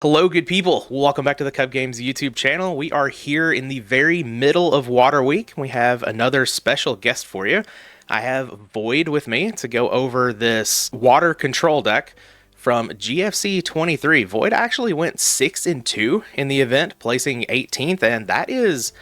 Hello, good people. Welcome back to the Kuhb Games YouTube channel. We are here in the very middle of Water Week. We have another special guest for you. I have Void with me to go over this water control deck from GFC 23. Void actually went 6-2 in the event, placing 18th, and that is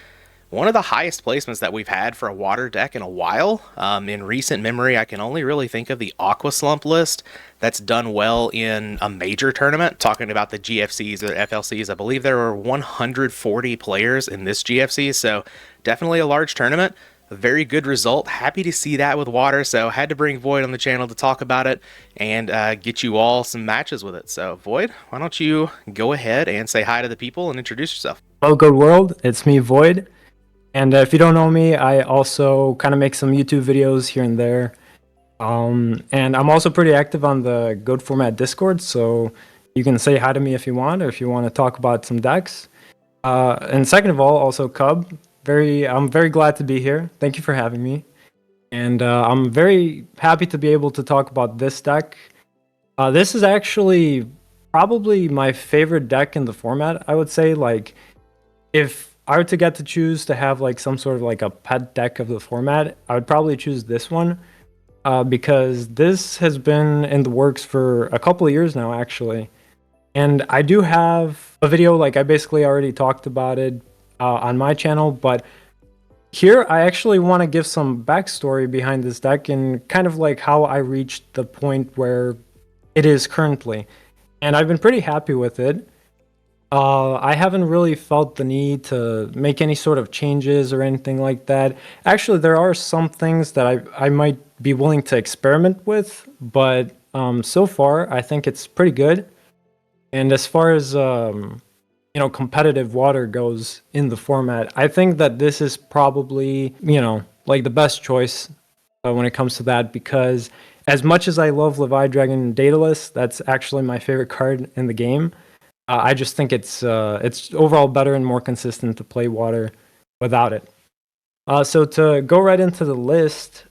one of the highest placements that we've had for a water deck in a while. In recent memory, I can only really think of the Aqua Slump list that's done well in a major tournament. Talking about the GFCs or FLCs, I believe there were 140 players in this GFC, so definitely a large tournament. A very good result. Happy to see that with water, so had to bring Void on the channel to talk about it and get you all some matches with it. So Void, why don't you go ahead and say hi to the people and introduce yourself. Hello, good world. It's me, Void. And if you don't know me, I also kind of make some YouTube videos here and there. And I'm also pretty active on the Goat Format Discord, so you can say hi to me if you want, or if you want to talk about some decks. And second of all, also Kuhb. I'm very glad to be here. Thank you for having me. And I'm very happy to be able to talk about this deck. This is actually probably my favorite deck in the format, I would say. Like, if I were to get to choose to have like some sort of like a pet deck of the format, I would probably choose this one because this has been in the works for a couple of years now, actually. And I do have a video, like I basically already talked about it on my channel, but here I actually want to give some backstory behind this deck and kind of like how I reached the point where it is currently. And I've been pretty happy with it. I haven't really felt the need to make any sort of changes or anything like that. Actually, there are some things that I might be willing to experiment with, but so far I think it's pretty good. And as far as competitive water goes in the format, I think that this is probably like the best choice when it comes to that, because as much as I love Levi Dragon Daedalus, that's actually my favorite card in the game. I just think it's overall better and more consistent to play water without it. So to go right into the list,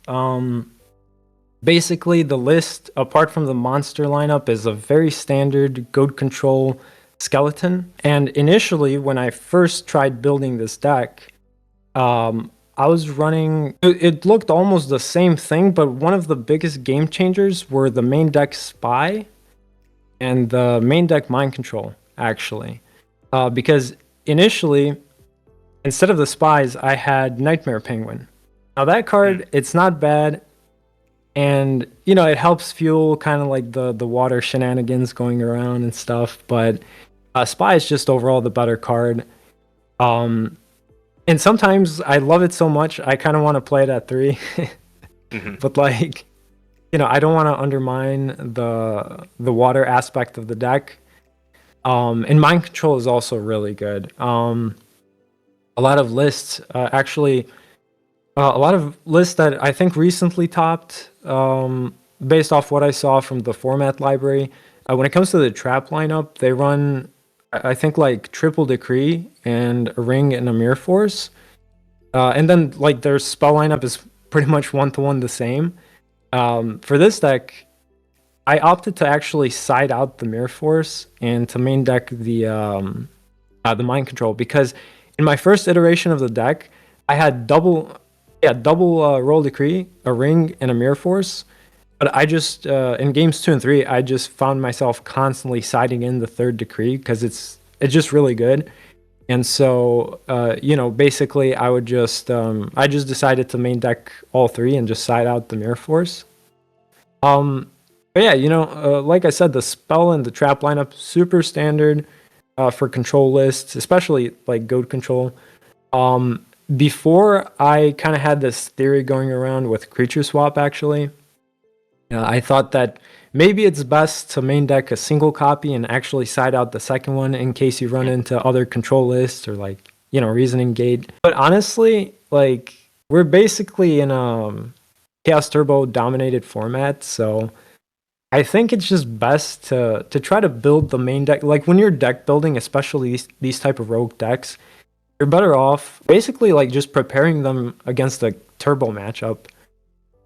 basically the list, apart from the monster lineup, is a very standard goat control skeleton. And initially, when I first tried building this deck, I was running, it looked almost the same thing, but one of the biggest game changers were the main deck Spy and the main deck Mind Control, actually. Because initially, instead of the Spies, I had Nightmare Penguin. Now that card, it's not bad, and it helps fuel kind of like the water shenanigans going around and stuff, but Spy is just overall the better card. And sometimes I love it so much, I kind of want to play it at 3. But like, I don't want to undermine the water aspect of the deck. And Mind Control is also really good. A lot of lists, actually, a lot of lists that I think recently topped, based off what I saw from the format library. When it comes to the trap lineup, they run, I think, like Triple Decree and a Ring and a Mirror Force. And then like their spell lineup is pretty much one-to-one the same. For this deck, I opted to actually side out the Mirror Force and to main deck the Mind Control, because in my first iteration of the deck, I had double Roll Decree, a Ring, and a Mirror Force. But I just in games 2 and 3, I just found myself constantly siding in the third Decree because it's just really good. And so basically I would just I just decided to main deck all 3 and just side out the Mirror Force. But yeah, like I said, the spell and the trap lineup, super standard for control lists, especially like goat control. Before, I kind of had this theory going around with creature swap, actually. I thought that maybe it's best to main deck a single copy and actually side out the second one in case you run into other control lists or like, Reasoning Gate. But honestly, like, we're basically in a Chaos Turbo dominated format, so I think it's just best to try to build the main deck. Like when you're deck building, especially these type of rogue decks, you're better off basically like just preparing them against a turbo matchup,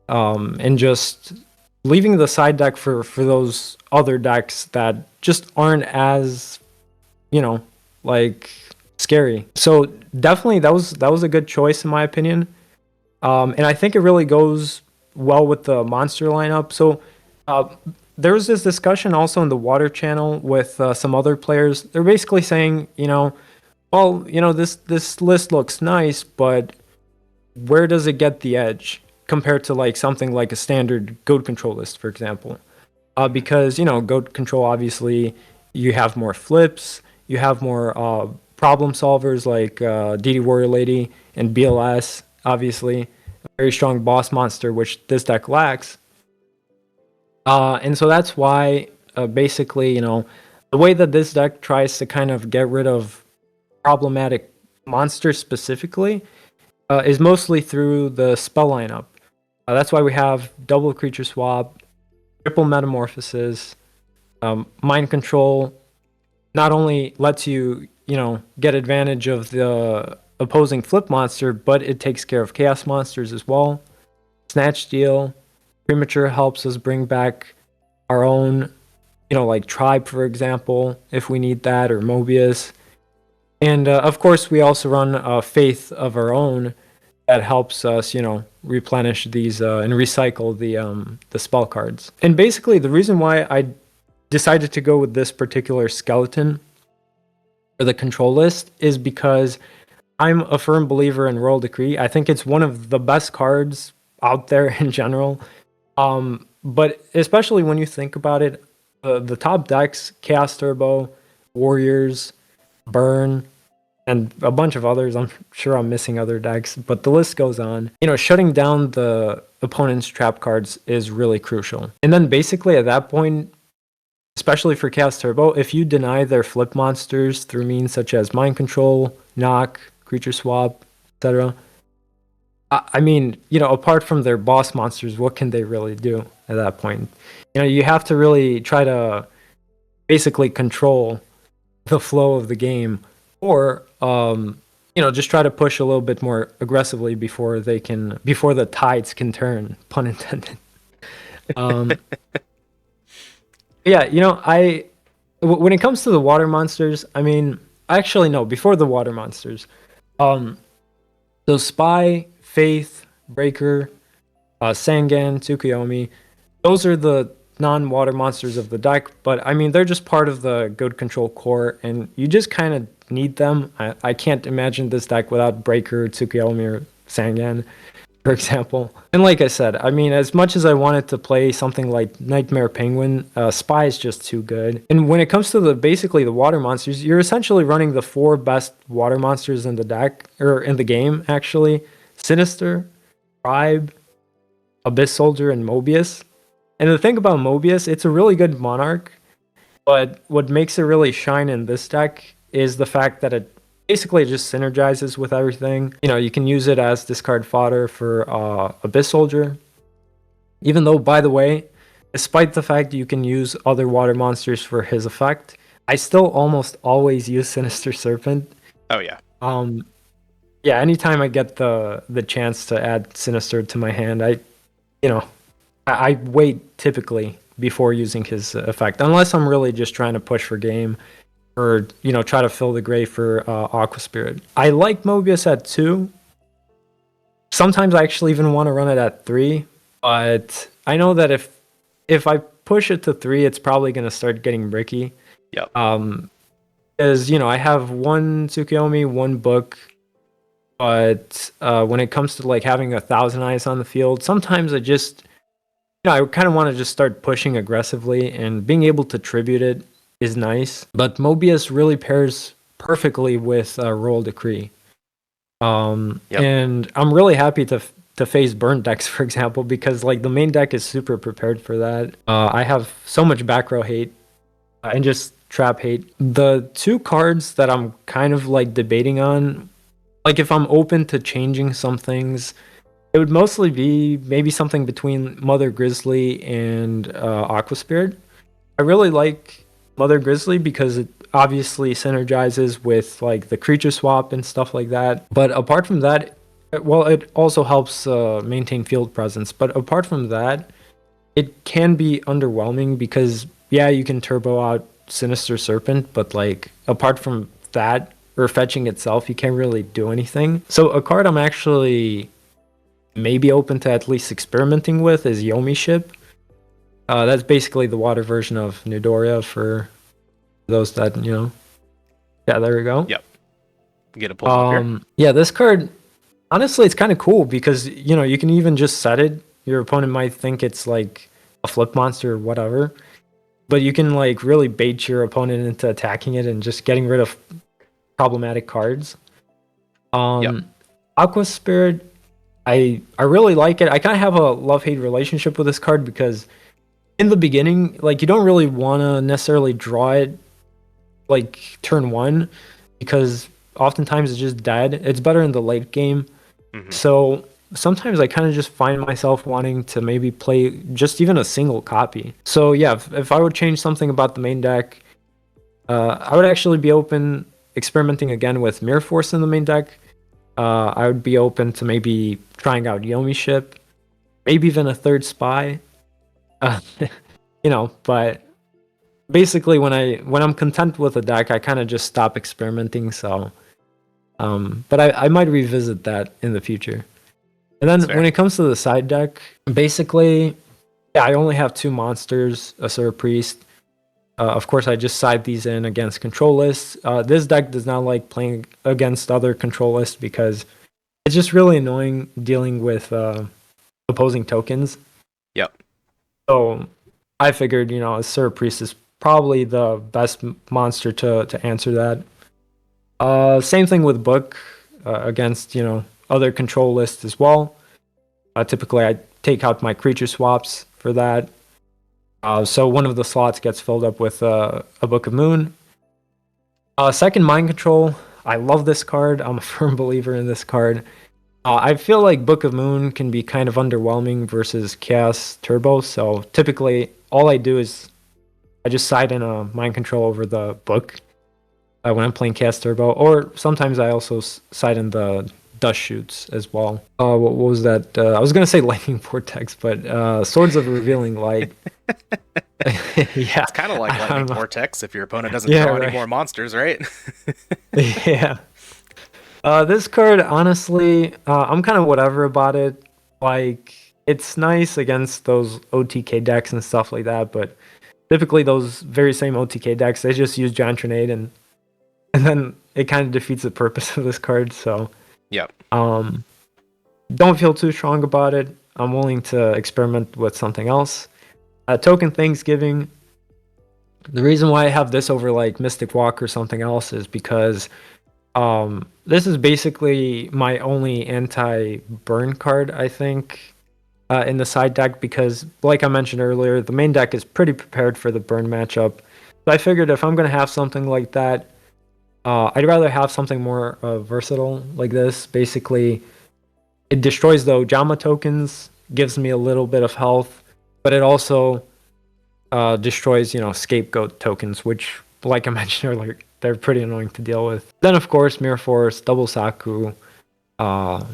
and just leaving the side deck for those other decks that just aren't as you know, like scary. So definitely that was a good choice in my opinion. And I think it really goes well with the monster lineup. So uh, there was this discussion also in the Water Channel with some other players. They're basically saying, well, this list looks nice, but where does it get the edge compared to like something like a standard goat control list, for example? Because goat control, obviously you have more flips, you have more problem solvers like DD Warrior Lady and BLS, obviously a very strong boss monster, which this deck lacks. And so that's why basically, the way that this deck tries to kind of get rid of problematic monsters specifically is mostly through the spell lineup. That's why we have double creature swap, triple metamorphosis, mind control. Not only lets you, get advantage of the opposing flip monster, but it takes care of chaos monsters as well. Snatch Steal, Premature helps us bring back our own, like Tribe, for example, if we need that, or Mobius. And of course, we also run Faith of our own that helps us, replenish these and recycle the spell cards. And basically, the reason why I decided to go with this particular skeleton for the control list is because I'm a firm believer in Royal Decree. I think it's one of the best cards out there in general. But especially when you think about it, the top decks, Chaos Turbo, Warriors, Burn, and a bunch of others. I'm sure I'm missing other decks, but the list goes on. Shutting down the opponent's trap cards is really crucial. And then basically at that point, especially for Chaos Turbo, if you deny their flip monsters through means such as mind control, knock, creature swap, etc., I mean, apart from their boss monsters, what can they really do at that point? You have to really try to basically control the flow of the game, or just try to push a little bit more aggressively before the tides can turn, pun intended. um yeah, when it comes to the water monsters, I mean, actually no, before the water monsters, um so Spy, Faith, Breaker, Sangan, Tsukuyomi, those are the non-water monsters of the deck, but I mean, they're just part of the goat control core, and you just kind of need them. I can't imagine this deck without Breaker, Tsukuyomi, or Sangan, for example. And like I said, I mean, as much as I wanted to play something like Nightmare Penguin, Spy is just too good. And when it comes to basically the water monsters, you're essentially running the four best water monsters in the deck, or in the game, actually. Sinister, Tribe, Abyss Soldier, and Mobius. And the thing about Mobius, it's a really good Monarch, but what makes it really shine in this deck is the fact that it basically just synergizes with everything. You can use it as discard fodder for Abyss Soldier. Even though, by the way, despite the fact you can use other water monsters for his effect, I still almost always use Sinister Serpent. Oh yeah. Yeah, anytime I get the chance to add Sinister to my hand, I wait typically before using his effect, unless I'm really just trying to push for game, or try to fill the gray for Aqua Spirit. I like Mobius at 2. Sometimes I actually even want to run it at 3, but I know that if I push it to 3, it's probably going to start getting bricky. Yep. Because I have one Tsukuyomi, one book, but when it comes to like having 1,000 eyes on the field, sometimes I just I kind of want to just start pushing aggressively, and being able to tribute it is nice. But Mobius really pairs perfectly with Royal Decree. Yep. And I'm really happy to face burn decks, for example, because like the main deck is super prepared for that. I have so much back row hate and just trap hate. The two cards that I'm kind of like debating on, like if I'm open to changing some things, it would mostly be maybe something between Mother Grizzly and Aqua Spirit. I really like Mother Grizzly because it obviously synergizes with like the creature swap and stuff like that. But apart from that, well, it also helps maintain field presence. But apart from that, it can be underwhelming because yeah, you can turbo out Sinister Serpent, but like apart from that or fetching itself, you can't really do anything. So a card I'm actually maybe open to at least experimenting with is Yomi Ship. That's basically the water version of Nidoria for those that, you know. Yeah, there we go. Yep. Get it pulled up here. Yeah, this card, honestly, it's kind of cool because, you know, you can even just set it. Your opponent might think it's like a flip monster or whatever, but you can like really bait your opponent into attacking it and just getting rid of problematic cards. Yep. Aqua Spirit, I really like it. I kind of have a love-hate relationship with this card because in the beginning, like you don't really want to necessarily draw it like turn one because oftentimes it's just dead. It's better in the late game. So sometimes I kind of just find myself wanting to maybe play just even a single copy. So yeah, if I would change something about the main deck, I would actually be open experimenting again with Mirror Force in the main deck. I would be open to maybe trying out Yomi Ship, maybe even a third Spy. You know, but basically when I'm content with a deck, I kind of just stop experimenting. So, but I might revisit that in the future. And then when it comes to the side deck, basically, yeah, I only have 2 monsters, Asura Priest. Of course, I just side these in against control lists. This deck does not like playing against other control lists because it's just really annoying dealing with opposing tokens. Yep. So I figured, you know, Asura Priest is probably the best monster to answer that. Same thing with Book against, you know, other control lists as well. Typically, I take out my creature swaps for that. So one of the slots gets filled up with a Book of Moon. Second, Mind Control. I love this card. I'm a firm believer in this card. I feel like Book of Moon can be kind of underwhelming versus Chaos Turbo. So typically, all I do is I just side in a Mind Control over the book when I'm playing Chaos Turbo. Or sometimes I also side in the Dust Shoots as well. What was that? I was going to say Lightning Vortex, but Swords of Revealing Light. Yeah. It's kind of like Lightning Vortex if your opponent doesn't draw any more monsters, right? Yeah. This card, honestly, I'm kind of whatever about it. Like, it's nice against those OTK decks and stuff like that, but typically those very same OTK decks, they just use Giant Grenade, and then it kind of defeats the purpose of this card, so... Yep. Don't feel too strong about it. I'm willing to experiment with something else. Token Thanksgiving. The reason why I have this over like Mystic Walk or something else is because this is basically my only anti-burn card, I think, in the side deck because, like I mentioned earlier, the main deck is pretty prepared for the burn matchup. So I figured if I'm going to have something like that, I'd rather have something more versatile like this. Basically, it destroys the Ojama tokens, gives me a little bit of health, but it also destroys, you know, Scapegoat tokens, which, like I mentioned earlier, they're pretty annoying to deal with. Then, of course, Mirror Force, Double Saku, you know,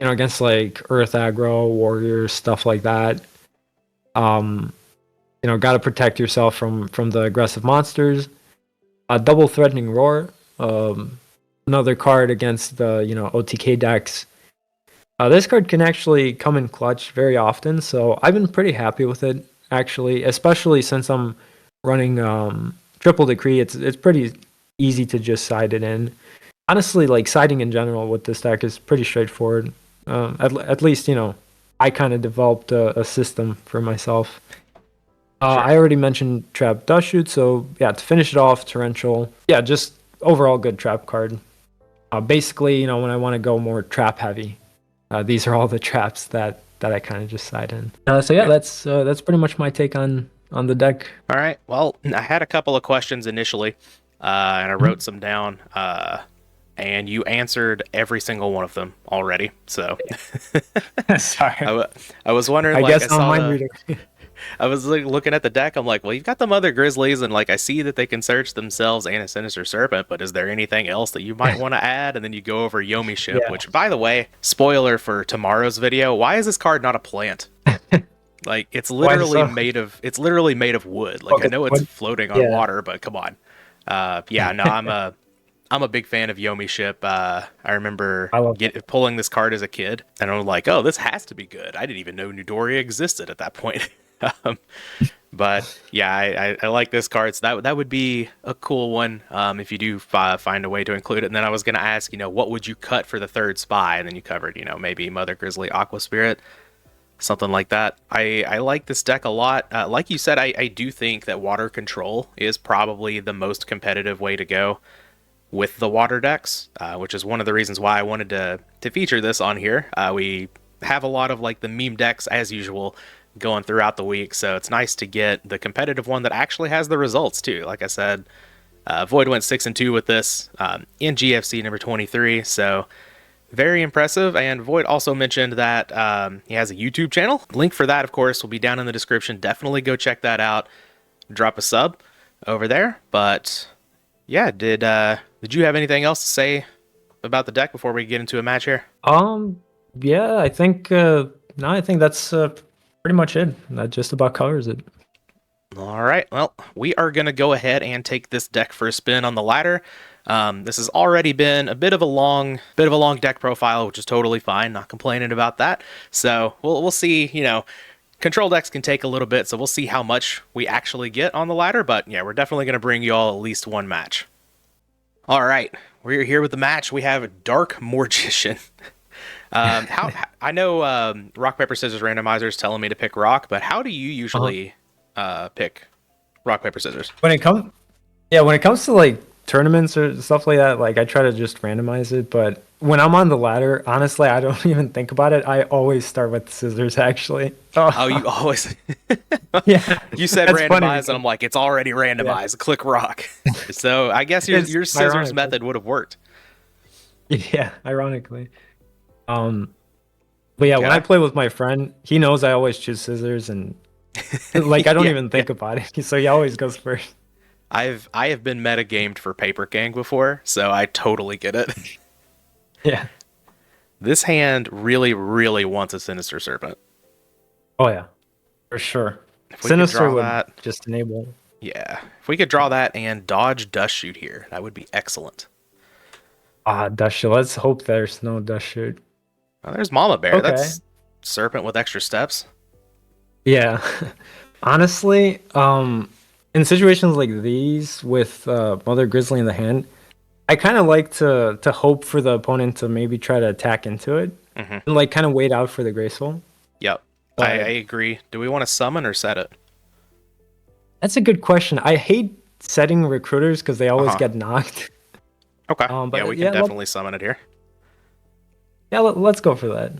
against like Earth Aggro, Warriors, stuff like that. You know, got to protect yourself from the aggressive monsters. Double Threatening Roar. Another card against the, you know, OTK decks. This card can actually come in clutch very often, so I've been pretty happy with it, actually, especially since I'm running Triple Decree. It's pretty easy to just side it in. Honestly, like, siding in general with this deck is pretty straightforward. At least, you know, I kind of developed a system for myself. Sure. I already mentioned Trap Dust Shoot, so yeah, to finish it off, Torrential. Yeah, just overall good trap card. Basically, you know, when I want to go more trap heavy, these are all the traps that I kind of just side in. So yeah, that's pretty much my take on the deck. All right. Well, I had a couple of questions initially, and I wrote some down, and you answered every single one of them already. So, sorry. I was wondering. I like, guess I'm mind reader. I was looking at the deck. I'm like, well, you've got them other Grizzlies, and like I see that they can search themselves and a Sinister Serpent, but is there anything else that you might want to add? And then you go over Yomi Ship, which, by the way, spoiler for tomorrow's video, why is this card not a plant? Like Why so? it's literally made of wood. Like I Okay. know it's What? floating on Yeah. water, but come on. Yeah, no, I'm a big fan of Yomi ship. I remember I love that. pulling this card as a kid, and I'm like, oh, this has to be good. I didn't even know Newdoria existed at that point. um, but yeah, I like this card. So that would be a cool one if you do find a way to include it. And then I was gonna ask, what would you cut for the third spy? And then you covered, maybe Mother Grizzly Aqua Spirit, something like that. I like this deck a lot. Like you said, I do think that water control is probably the most competitive way to go with the water decks, which is one of the reasons why I wanted to feature this on here. We have a lot of like the meme decks as usual going throughout the week, so it's nice to get the competitive one that actually has the results too. Like I said, Void went 6-2 with this in GFC number 23, so very impressive. And Void also mentioned that he has a YouTube channel. Link for that, of course, will be down in the description. Definitely go check that out. Drop a sub over there. But yeah, did you have anything else to say about the deck before we get into a match here? Um, yeah, I think no, I think that's pretty much it. That just about covers it. All right, well, we are going to go ahead and take this deck for a spin on the ladder. This has already been a bit of a long deck profile, which is totally fine. Not complaining about that. So we'll see. Control decks can take a little bit, so we'll see how much we actually get on the ladder. But yeah, we're definitely going to bring you all at least one match. All right, we're here with the match. We have Dark Mortician. How I know rock paper scissors randomizer is telling me to pick rock, but how do you Uh-huh. usually pick rock paper scissors? When it comes, yeah, when it comes to like tournaments or stuff like that, like I try to just randomize it. But when I'm on the ladder, honestly, I don't even think about it. I always start with scissors, actually. Oh, Oh, you always yeah, you said that's funny randomize, and because I'm like, it's already yeah, randomized. Click rock. So I guess your it's your scissors ironic. method would have worked. Yeah, ironically. Um, but yeah, when I Okay. play with my friend, he knows I always choose scissors, and like I don't Yeah, even yeah. think about it. So he always goes first. I have been metagamed for Paper Gang before, so I totally get it. Yeah. This hand really, really wants a Sinister Serpent. Oh yeah, for sure. If we could Sinister draw would that, just enable. yeah. If we could draw that and dodge Dust Shoot here, that would be excellent. Ah, dust shoot. Let's hope there's no dust shoot. Oh, there's Mama Bear. Okay. That's Serpent with extra steps. Yeah. Honestly, in situations like these with Mother Grizzly in the hand, I kind of like to hope for the opponent to maybe try to attack into it Hmm. and like kind of wait out for the graceful. Yep. I But agree. Do we want to summon or set it? that's a good question. I hate setting recruiters because they Uh always huh. get knocked. Okay. Yeah, But we can yeah, definitely summon it here. let's go for that.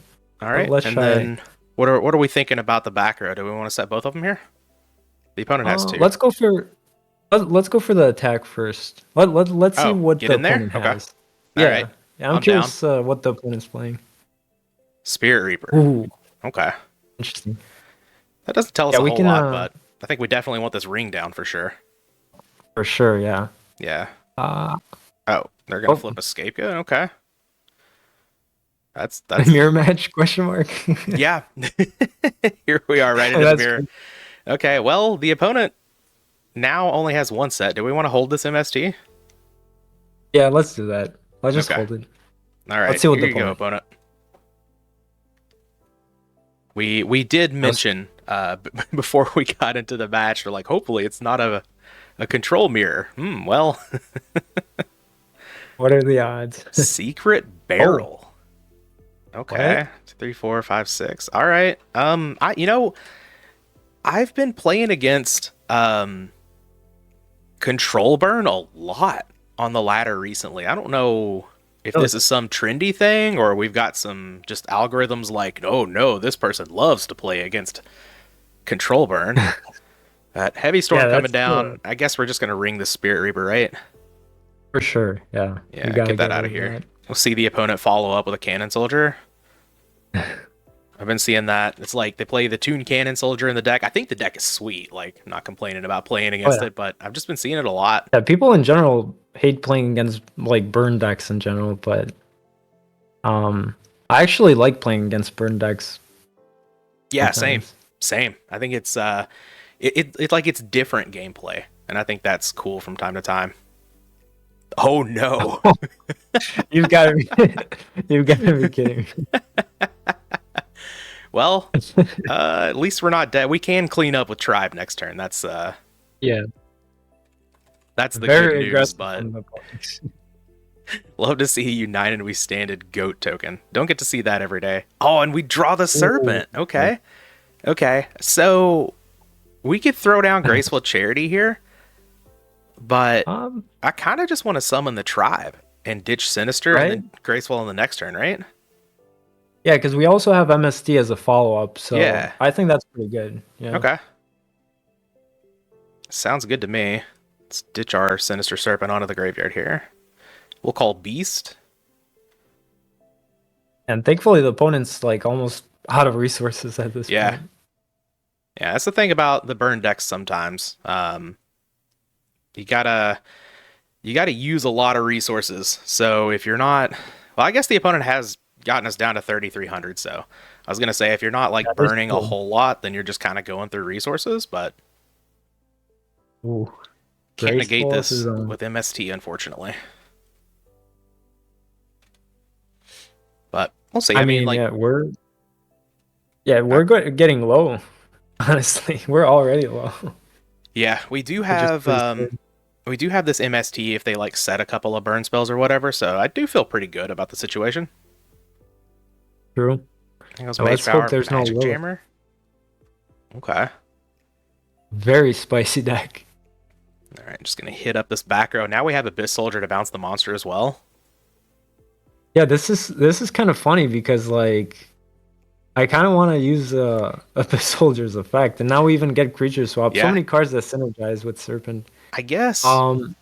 All right. Let's And try. then what are we thinking about the back row? Do we want to set both of them here? The opponent has two. Let's go for let's go for the attack first. Let's see Oh, what get the in there? opponent Okay. has. All right. Yeah, I'm I'm down. curious what the opponent's playing. Spirit Reaper. Ooh, Okay. interesting. That doesn't tell us Yeah, a we whole can lot, but I think we definitely want this ring down for sure. for sure. Yeah. Yeah. Uh, Oh, they're gonna oh, flip a scapegoat. Okay. That's mirror match? Question mark. yeah. Here we are, right into the That's mirror. Okay. Well, the opponent now only has one set. Do we want to hold this MST? yeah. Let's do that. Let's just Okay. hold it. All Let's right. see what Here the you go, opponent. opponent. We did Let's, mention before we got into the match, we're like, hopefully it's not a control mirror. Well, what are the odds? secret Oh, barrel. what? Okay, 3, 4, 5, 6. All right. I've been playing against control burn a lot on the ladder recently. I don't know if Really? this is some trendy thing or we've got some just algorithms like, oh no, this person loves to play against control burn. That heavy storm Yeah, coming that's down. I guess we're just gonna ring the Spirit Reaper, right? for sure. Yeah, we Yeah, gotta get that get out rid of of here. that. We'll see the opponent follow up with a cannon soldier. I've been seeing that. It's like they play the Toon Cannon Soldier in the deck. I think the deck is sweet. Like, I'm not complaining about playing Oh against yeah. it, but I've just been seeing it a lot. Yeah, people in general hate playing against like burn decks in general, but I actually like playing against burn decks Yeah, same. sometimes. Same. I think it's like it's different gameplay, and I think that's cool from time to time. Oh no. You've got to be, you've got to be kidding Well, me. at least we're not dead. We can clean up with tribe next turn. Yeah, That's the good very news, aggressive but from the opponents. love to see United We Standed goat token. Don't get to see that every day. Oh, and we draw the Ooh. serpent. Okay. Okay. So we could throw down Graceful Charity here, but Um, I kind of just want to summon the tribe and ditch Sinister and right? then Graceful on the next turn, right? Yeah, because we also have MST as a follow-up, so Yeah. I think that's pretty good. Yeah. Okay. Sounds good to me. Let's ditch our Sinister Serpent onto the graveyard here. We'll call Beast. And thankfully the opponent's like almost out of resources at this Yeah. point. Yeah, that's the thing about the burn decks sometimes. You gotta use a lot of resources. So if you're not, well, I guess the opponent has gotten us down to 3,300. So I was gonna say if you're not like That is burning a true. whole lot, then you're just kind of going through resources. But Ooh, can't negate graceful is this on. with MST, unfortunately. But we'll see. I I mean, mean, like, we're getting low. Honestly, we're already low, yeah, which is pretty scary. we do have this MST if they like set a couple of burn spells or whatever. So I do feel pretty good about the situation. True. I think it was Now Mage let's hope Power, there's no Magic Lilith. Jammer. Okay. Very spicy deck. All right, just gonna hit up this back row. Now we have Abyss Soldier to bounce the monster as well. Yeah, this is kind of funny because like I kind of want to use the soldier's effect, and now we even get creature swap. So Yeah, many cards that synergize with Serpent. I guess Um,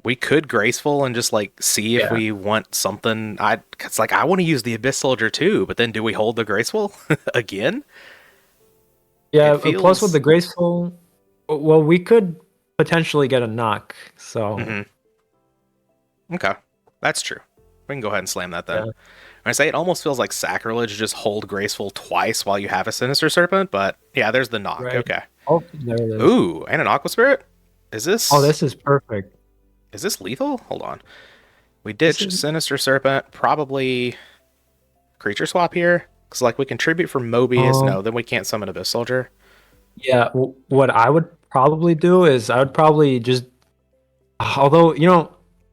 we could Graceful and just like see if yeah, we want something. It's like I want to use the Abyss Soldier too, but then do we hold the Graceful again? yeah. It Plus with feels. the graceful, well, we could potentially get a knock. So Hmm. Okay, that's true. We can go ahead and slam that then. yeah, I say it almost feels like sacrilege to just hold Graceful twice while you have a Sinister Serpent, but yeah, there's the knock. right. Okay. Oh, there it is. Ooh, and an Aqua Spirit? Is Oh, this this is perfect. is this lethal? Hold on. We This ditch is Sinister Serpent, probably creature swap here. Cause like we contribute for Mobius. um, No, then we can't summon Abyss Soldier. yeah. What I would probably do is I would probably just, although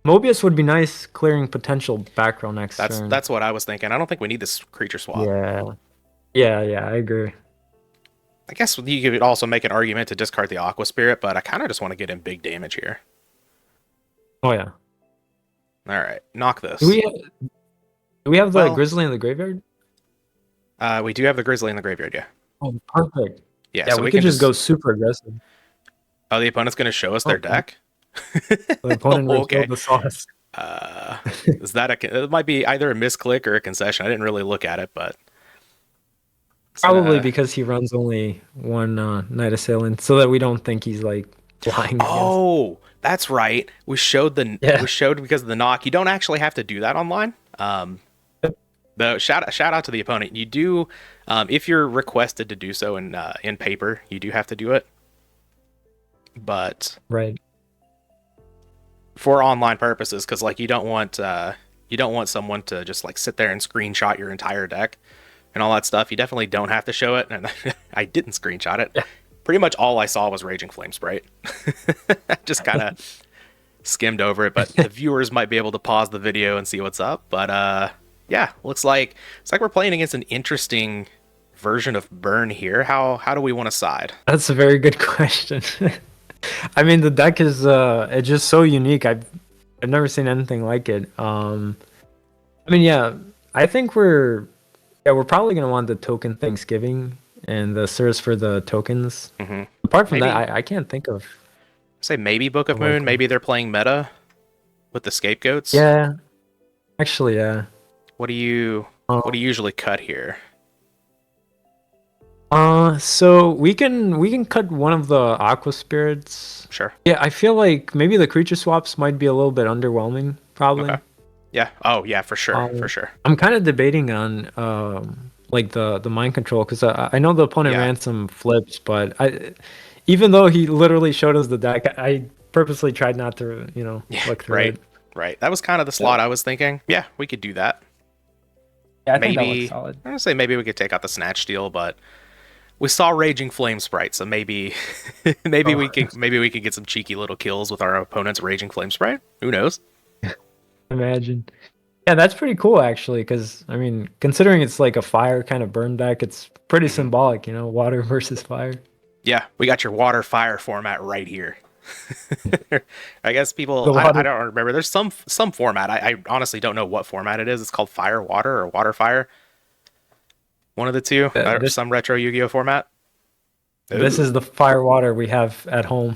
Mobius would be nice clearing potential back row next turn. That's what I was thinking. I don't think we need this creature swap. Yeah, yeah. I agree. I guess you could also make an argument to discard the Aqua Spirit, but I kind of just want to get in big damage here. Oh yeah. All right, knock Do this. we do we have the Well, grizzly in the graveyard? we do have the Grizzly in the graveyard, yeah. Oh, perfect. Yeah, Yeah, so we we could can just go just. super aggressive. Oh, the opponent's going to show us their Oh, deck? the opponent Oh, revealed okay. the sauce. Uh, is that it might be either a misclick or a concession. I didn't really look at it, but it's Probably gonna. because he runs only one Night Assailant, so that we don't think he's like lying against. Oh, that's right. We Yeah. showed because of the knock. You don't actually have to do that online. The shout out to the opponent. You do, if you're requested to do so in paper, you do have to do it. But Right. for online purposes, because like you don't want someone to just like sit there and screenshot your entire deck and all that stuff. You definitely don't have to show it, and I didn't screenshot it. Yeah. Pretty much all I saw was Raging Flame Sprite. Just kind of skimmed over it, but the viewers might be able to pause the video and see what's up. But yeah, looks like we're playing against an interesting version of Burn here. How do we want to side? That's a very good question. I mean, the deck is it's just so unique. I've never seen anything like it. I mean, yeah, I think we're probably gonna want the token Thanksgiving and the service for the tokens. Hmm. Apart from that, Maybe I can't think of say maybe Book a of Moon. likely. Maybe they're playing meta with the scapegoats. Yeah, actually, yeah. What do you Um, what do you usually cut here? so we can cut one of the aqua spirits. Sure. Yeah, I feel like maybe the creature swaps might be a little bit underwhelming, Okay. probably. Yeah. Oh yeah, for sure. For Um, sure. I'm kind of debating on like the mind control, because I know the opponent Yeah. ran some flips, but I even though he literally showed us the deck, I purposely tried not to, Yeah, look through right. it. Right. That was kind of the slot So I was thinking. Yeah, we could do that. yeah, I think that looks Maybe solid. I'm gonna say maybe we could take out the Snatch Steal, but we saw Raging Flame Sprite, so maybe Oh, maybe we can get some cheeky little kills with our opponent's Raging Flame Sprite. Who knows? imagine. Yeah, that's pretty cool actually, because I mean, considering it's like a fire kind of burn deck, it's pretty Hmm. symbolic, water versus fire. Yeah, we got your water fire format right here. I guess people, The I water. don't remember. There's some format. I honestly don't know what format it is. It's called Fire Water or Water Fire. One of the two. This Some retro Yu-Gi-Oh format. this Ooh. is the fire water we have at home.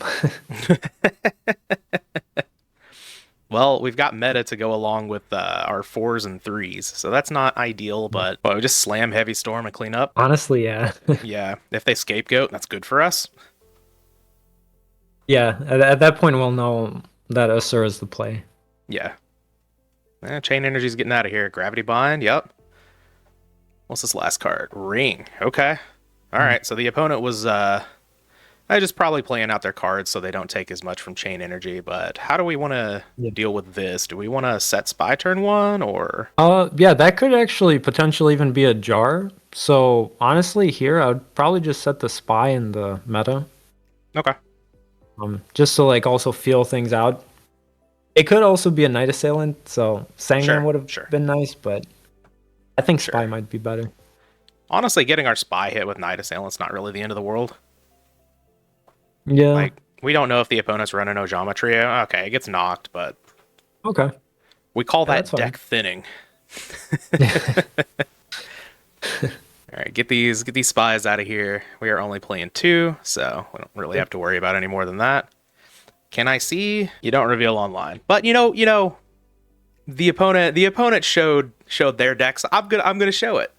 Well, we've got meta to go along with our fours and threes, so that's not ideal. But well, we just slam Heavy Storm and clean up. Honestly, yeah. Yeah, if they scapegoat, that's good for us. Yeah, at that point we'll know that Asura is the play. Yeah. Chain Energy's getting out of here. Gravity Bind. Yep. What's this last card? Ring. Okay. All Mm. right. So the opponent was just probably playing out their cards so they don't take as much from Chain Energy. But how do we want to Yeah. deal with this? Do we want to set Spy turn one or? Yeah, that could actually potentially even be a jar. So honestly, here I would probably just set the spy in the meta, Okay. just to like also feel things out. It could also be a Night Assailant, so Sangam Sure. would have Sure. been nice, but I think Sure. spy might be better. Honestly, getting our Spy hit with Night Assailant's not really the end of the world. Yeah. Like, we don't know if the opponent's running Ojama Trio. Okay, it gets knocked, but Okay. we call Yeah, that's that fine. deck thinning. All right, get these spies out of here. We are only playing two, so we don't really have to worry about any more than that. Can I see? You don't reveal online, but the opponent showed their decks. I'm gonna show it.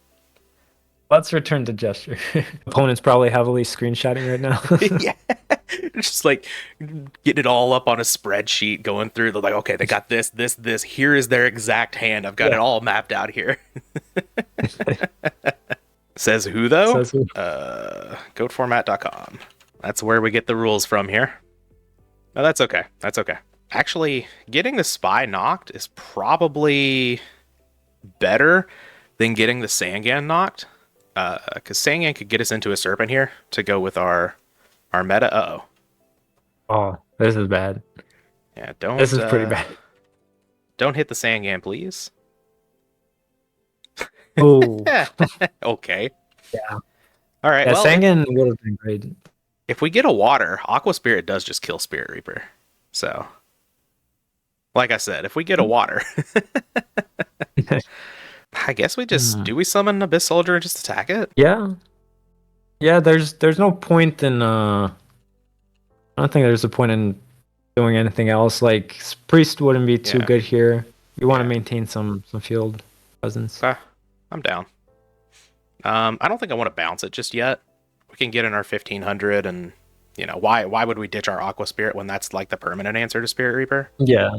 Let's return to gesture. Opponent's probably heavily screenshotting right now. Yeah, just like getting it all up on a spreadsheet, going through. They're like, okay, they got this, this, this. Here is their exact hand. I've got Yeah. it all mapped out here. Says who though? Says who? Goatformat.com. That's where we get the rules from here. No, that's okay. That's okay. Actually, getting the spy knocked is probably better than getting the Sangan knocked. Because Sangan could get us into a Serpent here to go with our meta. Uh-oh. Oh, this is bad. Yeah, don't This is pretty bad. don't hit the Sangan, please. Oh, Okay. yeah. All right. Yeah, Well, Sangan would have been great. if we get a water, Aqua Spirit does just kill Spirit Reaper. So, like I said, if we get a water, I guess we just Hmm. do we summon Abyss Soldier and just attack it? Yeah. Yeah, there's no point in I don't think there's a point in doing anything else. Like Priest wouldn't be too Yeah. good here. You want to Yeah. maintain some field presence. I'm down. I don't think I want to bounce it just yet. We can get in our 1500 and why would we ditch our Aqua Spirit when that's like the permanent answer to Spirit Reaper? Yeah.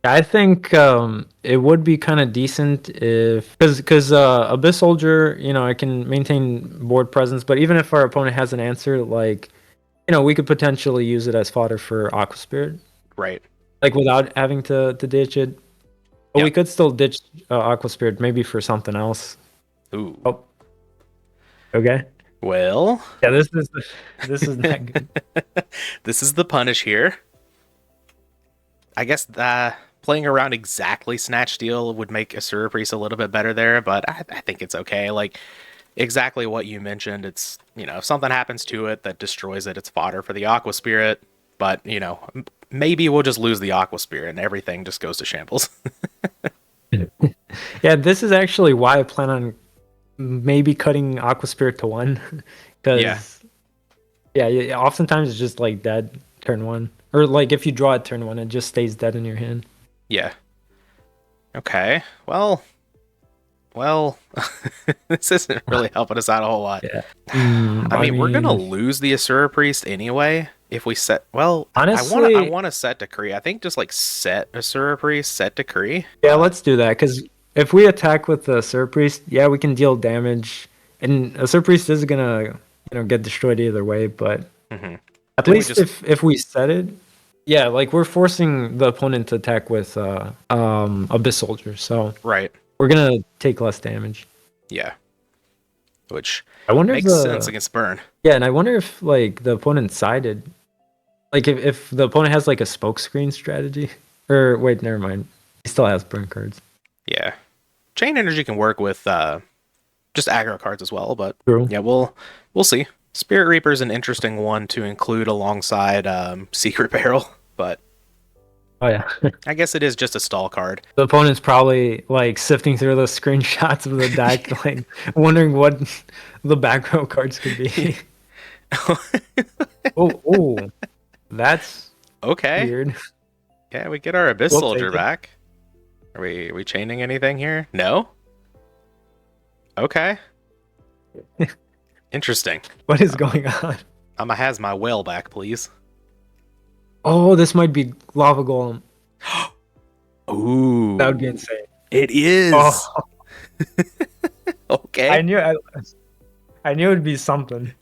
I think it would be kind of decent if because Abyss Soldier, I can maintain board presence, but even if our opponent has an answer, like we could potentially use it as fodder for Aqua Spirit, Right. like without having to ditch it. But we Yep. could still ditch Aqua Spirit maybe for something else. Ooh. Oh, okay. Well, Yeah, this is not good. this is the punish here. I guess playing around exactly Snatch Steal would make Asura Priest a little bit better there, but I think it's okay. Like, exactly what you mentioned. It's, if something happens to it that destroys it, it's fodder for the Aqua Spirit. But, maybe we'll just lose the Aqua Spirit and everything just goes to shambles. Yeah, this is actually why I plan on maybe cutting Aqua Spirit to 1. Because yeah, oftentimes it's just like dead turn 1. Or like if you draw it turn 1, it just stays dead in your hand. Yeah. Okay. Well, this isn't really helping us out a whole lot. Yeah. I mean, we're gonna lose the Asura Priest anyway if we set. Well, Honestly, I wanna set Decree. I think just like set Asura Priest, set Decree. yeah, let's do that because if we attack with the Sir Priest, yeah, we can deal damage, and a Sir Priest is gonna, get destroyed either way. But Hmm. at Then we least just if we set it, yeah, like we're forcing the opponent to attack with Abyss Soldier, so right. we're gonna take less damage. Yeah, which I wonder if makes sense the against burn. yeah, and I wonder if like the opponent sided, like if the opponent has like a smoke screen strategy, or wait, never mind, he still has burn cards. Yeah, chain energy can work with just aggro cards as well, but True. yeah, we'll see. Spirit Reaper is an interesting one to include alongside Secret Barrel, but Oh yeah. I guess it is just a stall card. The opponent's probably like sifting through the screenshots of the deck, like wondering what the back row cards could be. Oh, that's Okay, weird. yeah, we get our Abyss We'll Soldier take it. back. Are we chaining anything here? No. Okay, interesting. What is going on? I'ma has my whale back, please. Oh, this might be Lava Golem. That would be Ooh, insane. it Oh, is. I Okay, knew I knew it'd be something.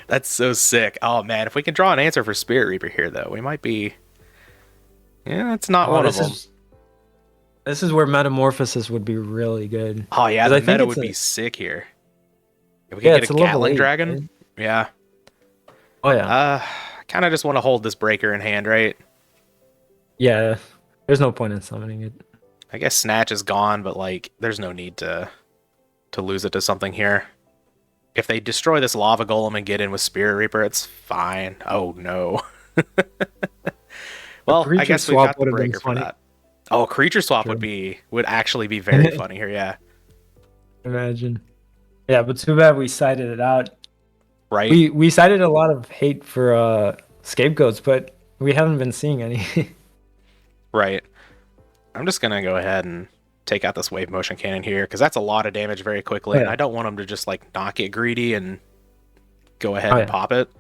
that's so sick. Oh man, if we can draw an answer for Spirit Reaper here, though, we might be. Yeah, it's not Oh, one of them. this is where Metamorphosis would be really good. Oh yeah, Because the I think meta it's would a be sick here. If we could yeah, get a it's a level Gatling 8, Dragon, right? yeah. Oh yeah. I kind of just want to hold this breaker in hand, right? Yeah. There's no point in summoning it. I guess Snatch is gone, but like, there's no need to lose it to something here. If they destroy this Lava Golem and get in with Spirit Reaper, it's fine. Oh no. A Well, I creature guess we've swap got the would have been breaker for funny. that. Oh, creature swap True. would actually be very funny here, yeah. Imagine. Yeah, but too bad we cited it out. Right? We cited a lot of hate for scapegoats, but we haven't been seeing any. Right. I'm just gonna go ahead and take out this wave motion cannon here because that's a lot of damage very quickly, Oh and yeah. I don't want them to just like not get greedy and go Oh ahead and yeah. pop it.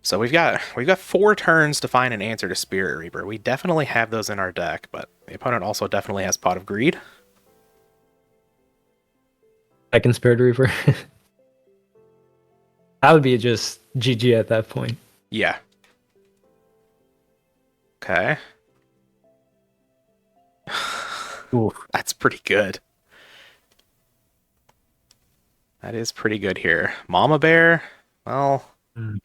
So we've got 4 turns to find an answer to Spirit Reaper. We definitely have those in our deck, but the opponent also definitely has Pot of Greed. Second Spirit Reaper. That would be just GG at that point. Yeah. Okay. Ooh. That's pretty good. That is pretty good here. Mama Bear, well, Mm.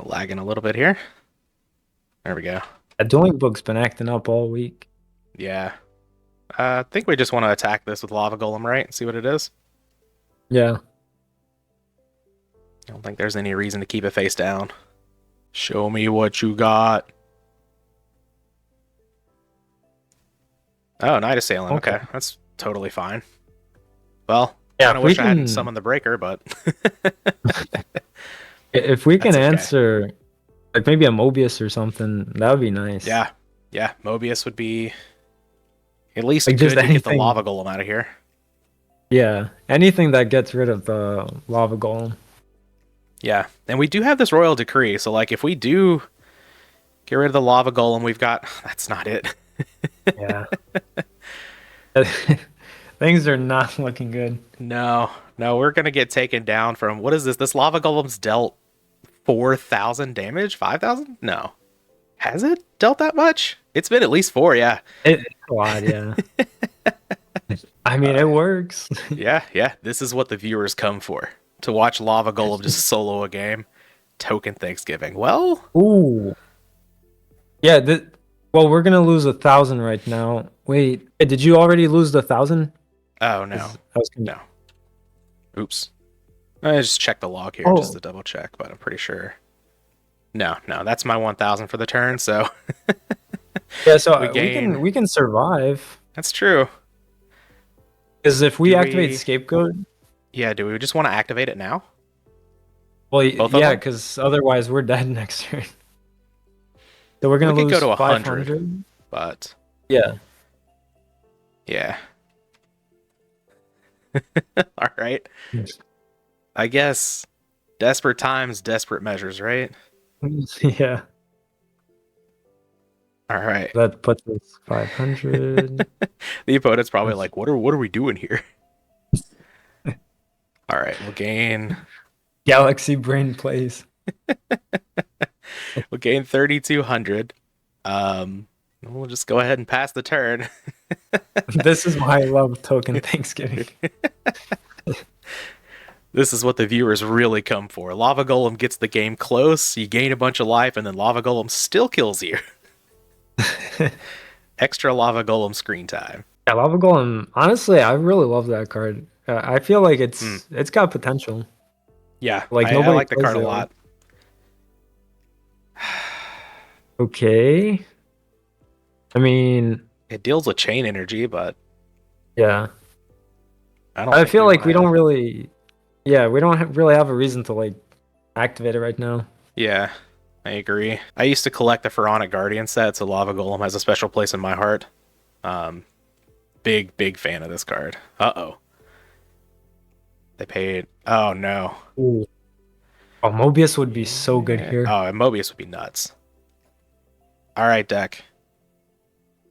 lagging a little bit here. There we go. That Dueling Book's been acting up all week. Yeah. I think we just want to attack this with Lava Golem, right? See what it is. Yeah. I don't think there's any reason to keep it face down. Show me what you got. Oh, Night Assailant. Okay. Okay, that's totally fine. Well, Yeah, kind of wish I hadn't summoned the breaker, but if we can That's okay. answer like maybe a Mobius or something, that would be nice. yeah, yeah, Mobius would be at least Like good just to get the anything. Lava Golem out of here. Yeah. Anything that gets rid of the Lava Golem. Yeah, and we do have this Royal Decree, so like if we do get rid of the Lava Golem, we've got that's not it. Yeah. Things are not looking good. No, no, we're gonna get taken down from what is this? This Lava Golem's dealt 4,000 damage? 5,000? No. Has it dealt that much? It's been at least 4, yeah. It's a lot, yeah. I mean, it works. Yeah, yeah. This is what the viewers come for. To watch Lava Golem just solo a game. Token Thanksgiving. Well, Ooh. Yeah, well, we're gonna lose 1,000 right now. Wait, did you already lose the 1,000? oh no. I was No. Oops. I just checked the log here just Oh, to double check, but I'm pretty sure. No, no, that's my 1,000 for the turn, so yeah. So we gain. we can survive That's true. because if we Do activate we. Scapegoat, Yeah, do we just want to activate it now? well, Both of yeah, them? because otherwise we're dead next turn. So we're We gonna could go lose to 100, 500. but Yeah. yeah. All right. I guess desperate times, desperate measures, right? Yeah. All right. That puts us 500. The opponent's probably Let's like, what are we doing here? All right, Galaxy Brain plays. we'll gain 3,200. We'll just go ahead and pass the turn. This is why I love token Thanksgiving. This is what the viewers really come for. Lava Golem gets the game close, you gain a bunch of life, and then Lava Golem still kills you. Extra Lava Golem screen time. Yeah, Lava Golem. Honestly, I really love that card. I feel like Hmm. it's got potential. Yeah, Like I nobody like the plays card a it. lot. Okay. I mean, It deals with chain energy, but yeah. I don't I think feel we want like we don't to. really, yeah, we don't really have a reason to like activate it right now. Yeah, I agree. I used to collect the Pharaonic Guardian set, so Lava Golem has a special place in my heart. Um, big fan of this card. Uh-oh. They paid. Oh, no. Ooh. Oh, Mobius would be so good Yeah. here. Oh, and Mobius would be nuts. All right, deck.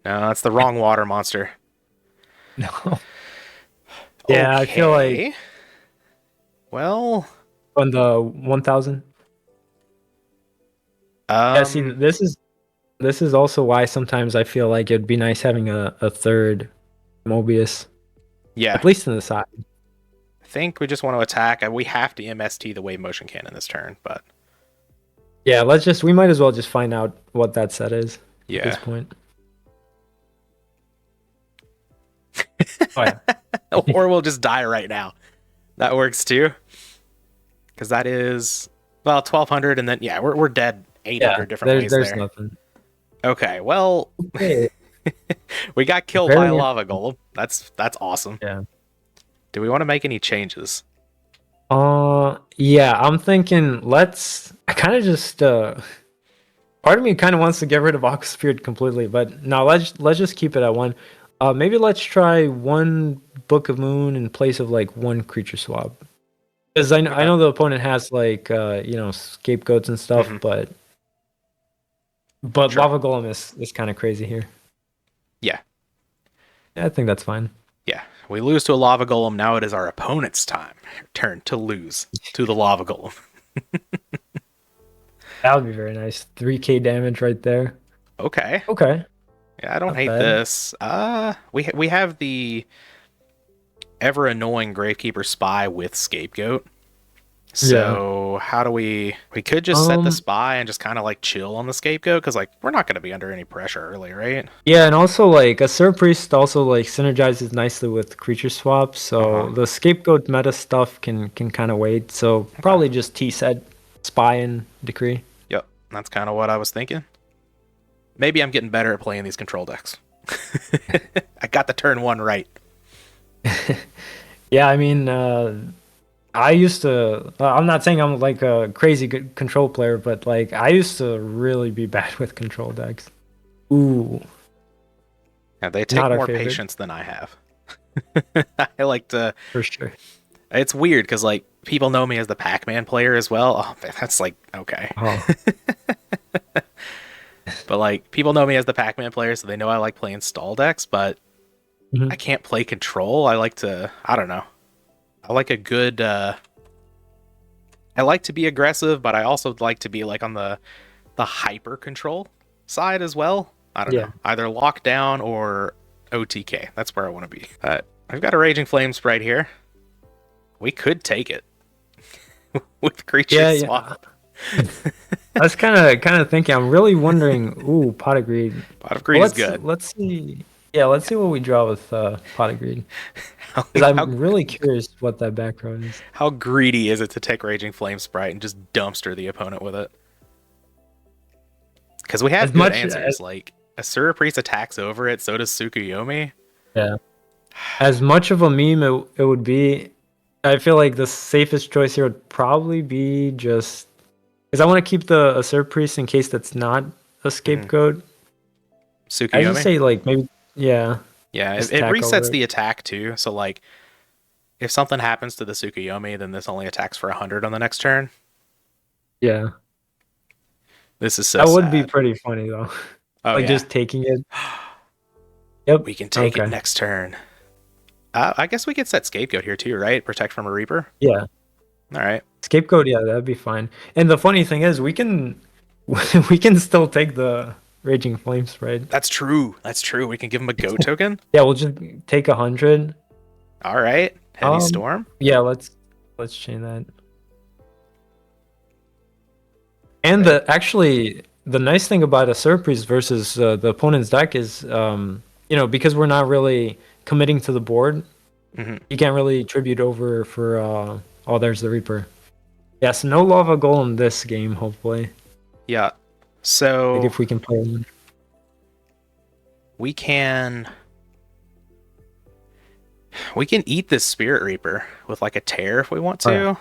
No, that's the wrong water monster. No. Yeah, I feel like Okay. Well, on the 1000. Yeah, see, um, this is also why sometimes I feel like it'd be nice having a third Mobius, yeah. at least in the side. I think we just want to attack. We have to MST the wave motion cannon this turn, but Yeah, we might as well just find out what that set is at this yeah. point. Oh yeah. Or we'll just die right now. That works too. Because that is, well, 1,200, and then, yeah, we're dead Yeah, 800 different ways there's there. nothing. Okay, well, Okay. we got killed by a Very lava golem. That's awesome. yeah. Do we want to make any changes? Yeah, I'm thinking I kind of just part of me kind of wants to get rid of Aqua Spirit completely, but no, let's just keep it at one. Maybe let's try one Book of Moon in place of like one creature swap. Because I Okay. know the opponent has like scapegoats and stuff, Hmm. but Sure. Lava Golem is kind of crazy here. Yeah. Yeah, I think that's fine. Yeah. We lose to a lava golem. Now it is our opponent's turn to lose to the lava golem. That would be very nice. 3k damage right there. Okay. Okay, Yeah, I don't not hate bad. this. We have the ever annoying Gravekeeper Spy with Scapegoat. Yeah. So how do we could just set the Um. spy and just kind of like chill on the scapegoat because like we're not going to be under any pressure early, right? Yeah, and also like a Serve Priest also like synergizes nicely with creature swaps, Uh-huh. so the scapegoat meta stuff can kind of wait. So Okay. probably just T set, spy and decree. Yep. That's kind of what I was thinking. Maybe I'm getting better at playing these control decks. I got the turn one right. Yeah, I mean, I used to. I'm not saying I'm like a crazy good control player, but like I used to really be bad with control decks. Ooh, Yeah, they take not our more favorite patience than I have. I like to. for sure. It's weird because like people know me as the Pac-Man player as well. Oh, that's like okay. Oh, But like people know me as the Pac-Man player, so they know I like playing stall decks. But I mhm. can't play control. I like to. I don't know. I like a good. I like to be aggressive, but I also like to be like on the hyper control side as well. I don't Yeah, know. Either lockdown or OTK. That's where I want to be. I've got a Raging Flame Sprite here. We could take it with creature yeah, yeah. swap. I was kind of thinking. I'm really wondering. Ooh, Pot of Greed. Pot of Well, Greed is good. let's see. Yeah, let's see what we draw with Pot of Greed. How, Because how I'm really curious what that background is. how greedy is it to take Raging Flame Sprite and just dumpster the opponent with it? Because we have As good much as answers. Like Asura Priest attacks over it, so does Tsukuyomi. yeah, as much of a meme it would be, I feel like the safest choice here would probably be just because I want to keep the Assert Priest in case that's not a Hmm. scapegoat. I just Tsukuyomi. say like maybe yeah, Yeah, just it attack over resets it. the attack too. So like, if something happens to the Tsukuyomi, then this only attacks for 100 on the next turn. Yeah, This is so that would be sad. pretty funny though. Oh Like yeah. just taking it. Yep. We can take it Okay. next turn. I guess we could set scapegoat here too, right? Protect from a reaper. Yeah. All right. Scapegoat, yeah, that'd be fine. And the funny thing is, we can we can still take the Raging Flames, right? That's true. That's true. We can give him a go token. Yeah, we'll just take 100. All right. Heavy Um, storm. yeah, let's change that. And Right. the nice thing about a surprise versus the opponent's deck is, because we're not really committing to the board, Hmm. you can't really tribute over for oh, there's the Reaper. Yes, no lava golem this game, hopefully. Yeah. Like So if we can play one. we can eat this Spirit Reaper with like a tear if we want Oh, yeah. to.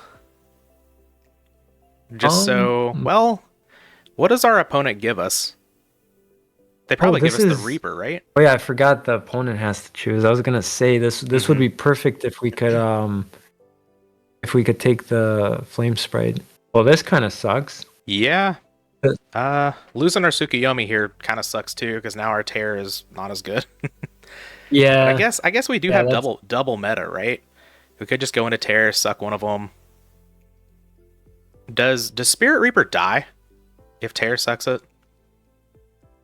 Just so, well, what does our opponent give us? They Oh, probably give this us the is. Reaper, right? Oh yeah, I forgot the opponent has to choose. I was gonna say this would Hmm. be perfect if we could take the flame sprite. Well, this kind of sucks. Yeah. Uh, Losing our Tsukuyomi here kind of sucks too, because now our tear is not as good. But Yeah, I guess we do yeah, have that's double meta, right? We could just go into tear, suck one of them. Does Spirit Reaper die if tear sucks it?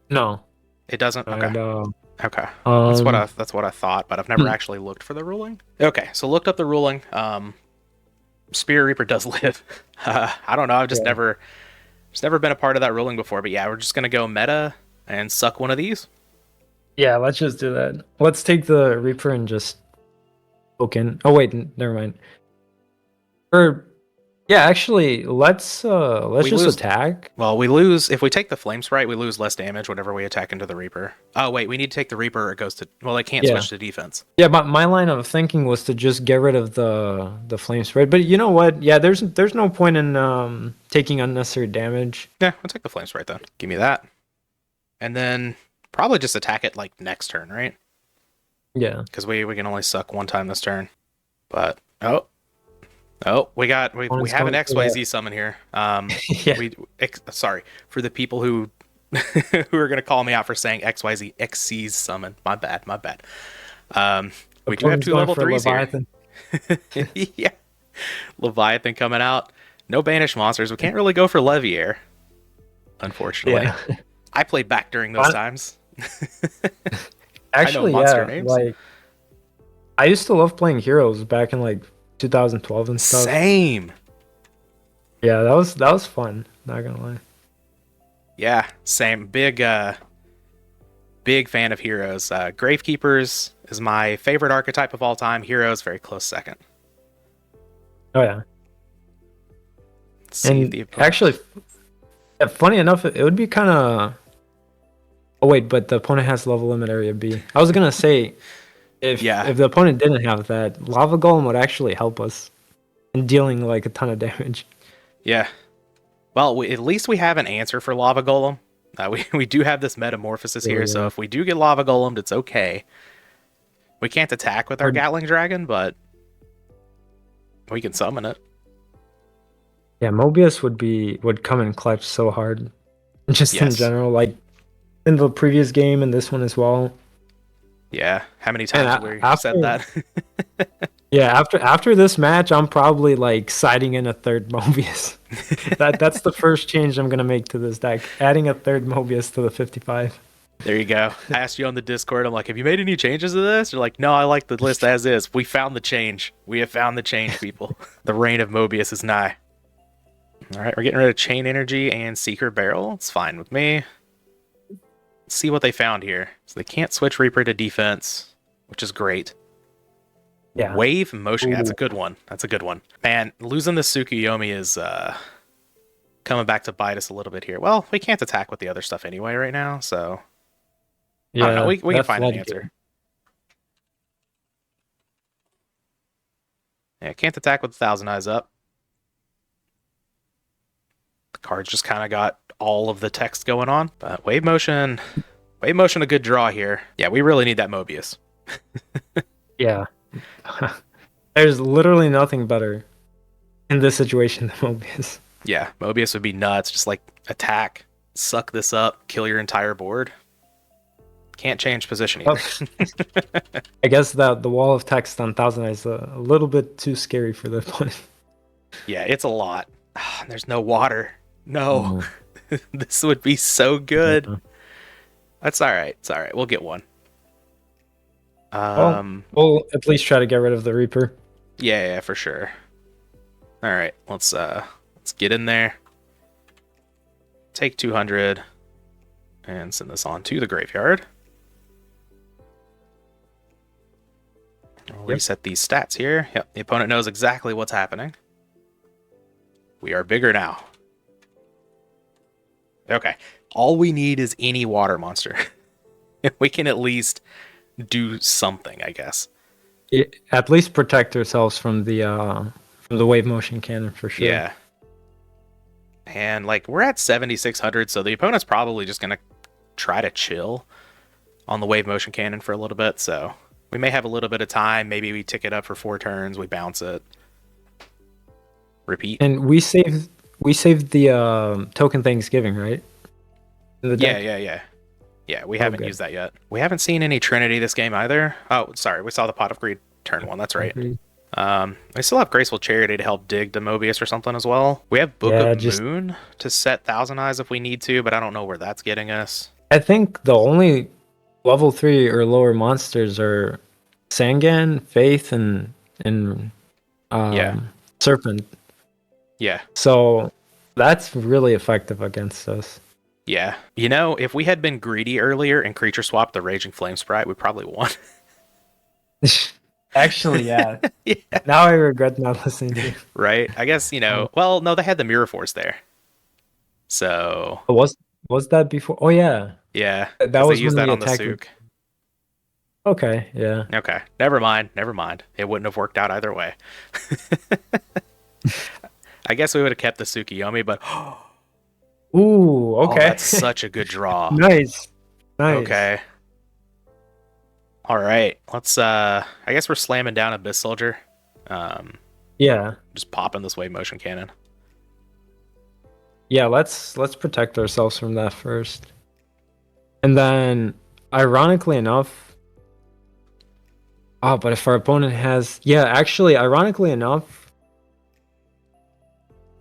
no. It doesn't. Okay. And Okay. um, That's what I thought, but I've never actually looked for the ruling. Okay, so looked up the ruling. Spirit Reaper does live. I don't know. I've yeah, just never been a part of that ruling before. But yeah, we're just gonna go meta and suck one of these. yeah. Let's just do that. Let's take the Reaper and just poke in. Oh wait, never mind. Or yeah, actually, let's We just lose. attack. Well, we lose if we take the flame sprite. We lose less damage whenever we attack into the Reaper. Oh wait, we need to take the Reaper. Or it goes to. Well, it can't Yeah. switch to defense. Yeah, but my line of thinking was to just get rid of the flame spread. But you know what? Yeah, there's no point in taking unnecessary damage. Yeah, I'll take the flame sprite then. Give me that, and then probably just attack it like next turn, right? Yeah. Because we can only suck one time this turn. But oh, we Opponent's have an going for XYZ summon here. yeah. Sorry for the people who who are gonna call me out for saying XYZ XC's summon. My bad, my bad. We do have Opponent's two going level for threes here. Leviathan. Yeah, Leviathan coming out. No banished monsters. We can't really go for Leviair, unfortunately. Yeah. I played back during those times. I know Actually, monster yeah. names. Like I used to love playing Heroes back in like 2012 and stuff. Same. Yeah, that was fun. Not gonna lie. Yeah, same. Big fan of heroes. Gravekeepers is my favorite archetype of all time. Heroes, very close second. Oh yeah. Let's see And the opponent. actually, funny enough, it would be kind of. Oh wait, but the opponent has level limit area B. I was gonna say Yeah, if the opponent didn't have that, Lava Golem would actually help us in dealing like a ton of damage. yeah. Well, at least we have an answer for Lava Golem. We do have this metamorphosis Oh here, so yeah. if we do get Lava Golemed, it's okay. We can't attack with our Or Gatling Dragon, but we can summon it. yeah, Mobius would come in clutch so hard. Just in Yes. general, like in the previous game and this one as well. Yeah. How many And times have we said after that? yeah, after this match, I'm probably like siding in a third Mobius. That's the first change I'm gonna make to this deck. Adding a third Mobius to the 55. There you go. I asked you on the Discord. I'm like, have you made any changes to this? You're like, no, I like the list as is. We found the change. We have found the change, people. The reign of Mobius is nigh. All right, we're getting rid of Chain Energy and Seeker Barrel. It's fine with me. Let's see what they found here. So they can't switch Reaper to defense, which is great. Yeah. Wave Motion. That's a Ooh. good one. That's a good one. Man, losing the Tsukuyomi is coming back to bite us a little bit here. Well, we can't attack with the other stuff anyway right now, so I don't know. Yeah, We can that find an floodgate. answer. Yeah, can't attack with Thousand Eyes up. The cards just kind of got all of the text going on. But Wave Motion, a good draw here. Yeah, we really need that Mobius. Yeah. There's literally nothing better in this situation than Mobius. Yeah, Mobius would be nuts. Just like attack, suck this up, kill your entire board. Can't change position Well, either. I guess that the wall of text on Thousand Eyes is a little bit too scary for the opponent. Yeah, it's a lot. Ah, there's no water. No. Oh, This would be so good. yeah. That's all right. It's all right. We'll get one. Well, Um, we'll at least try to get rid of the Reaper. yeah, yeah, for sure. All right, let's get in there. Take 200 and send this on to the graveyard. I'll Yep. reset these stats here. Yep, the opponent knows exactly what's happening. We are bigger now. Okay, all we need is any water monster. We can at least do something, I guess. At least protect ourselves from the wave motion cannon for sure. Yeah. And like we're at 7600, so the opponent's probably just gonna try to chill on the wave motion cannon for a little bit. So we may have a little bit of time. Maybe we tick it up for 4 turns. We bounce it. Repeat. And we saved the token Thanksgiving, right? In the Yeah, deck. yeah, yeah. Yeah, we Oh, haven't good. used that yet. We haven't seen any Trinity this game either. Oh, sorry. We saw the Pot of Greed turn 1. That's right. Agreed. I still have Graceful Charity to help dig the Mobius or something as well. We have Book Yeah, of just Moon to set Thousand Eyes if we need to, but I don't know where that's getting us. I think the only level 3 or lower monsters are Sangan, Faith, and Yeah, Serpent. yeah, So that's really effective against us. yeah. You know, if we had been greedy earlier and creature swapped the Raging Flame Sprite, we probably won. Actually, yeah. Yeah, Now I regret not listening to you. right? I guess, well, no, they had the Mirror Force there. So, Was that before? Oh yeah, yeah, that because they was used when that we on the attacked. Sook. Okay, yeah. Okay, never mind, never mind. It wouldn't have worked out either way. I guess we would have kept the Tsukiyomi, but Ooh, oh, okay. that's such a good draw. Nice, nice. Okay. All right. I guess we're slamming down Abyss Soldier. Um Yeah, just popping this wave motion cannon. yeah. Let's protect ourselves from that first, and then, ironically enough, oh, but if our opponent has, yeah, actually, ironically enough,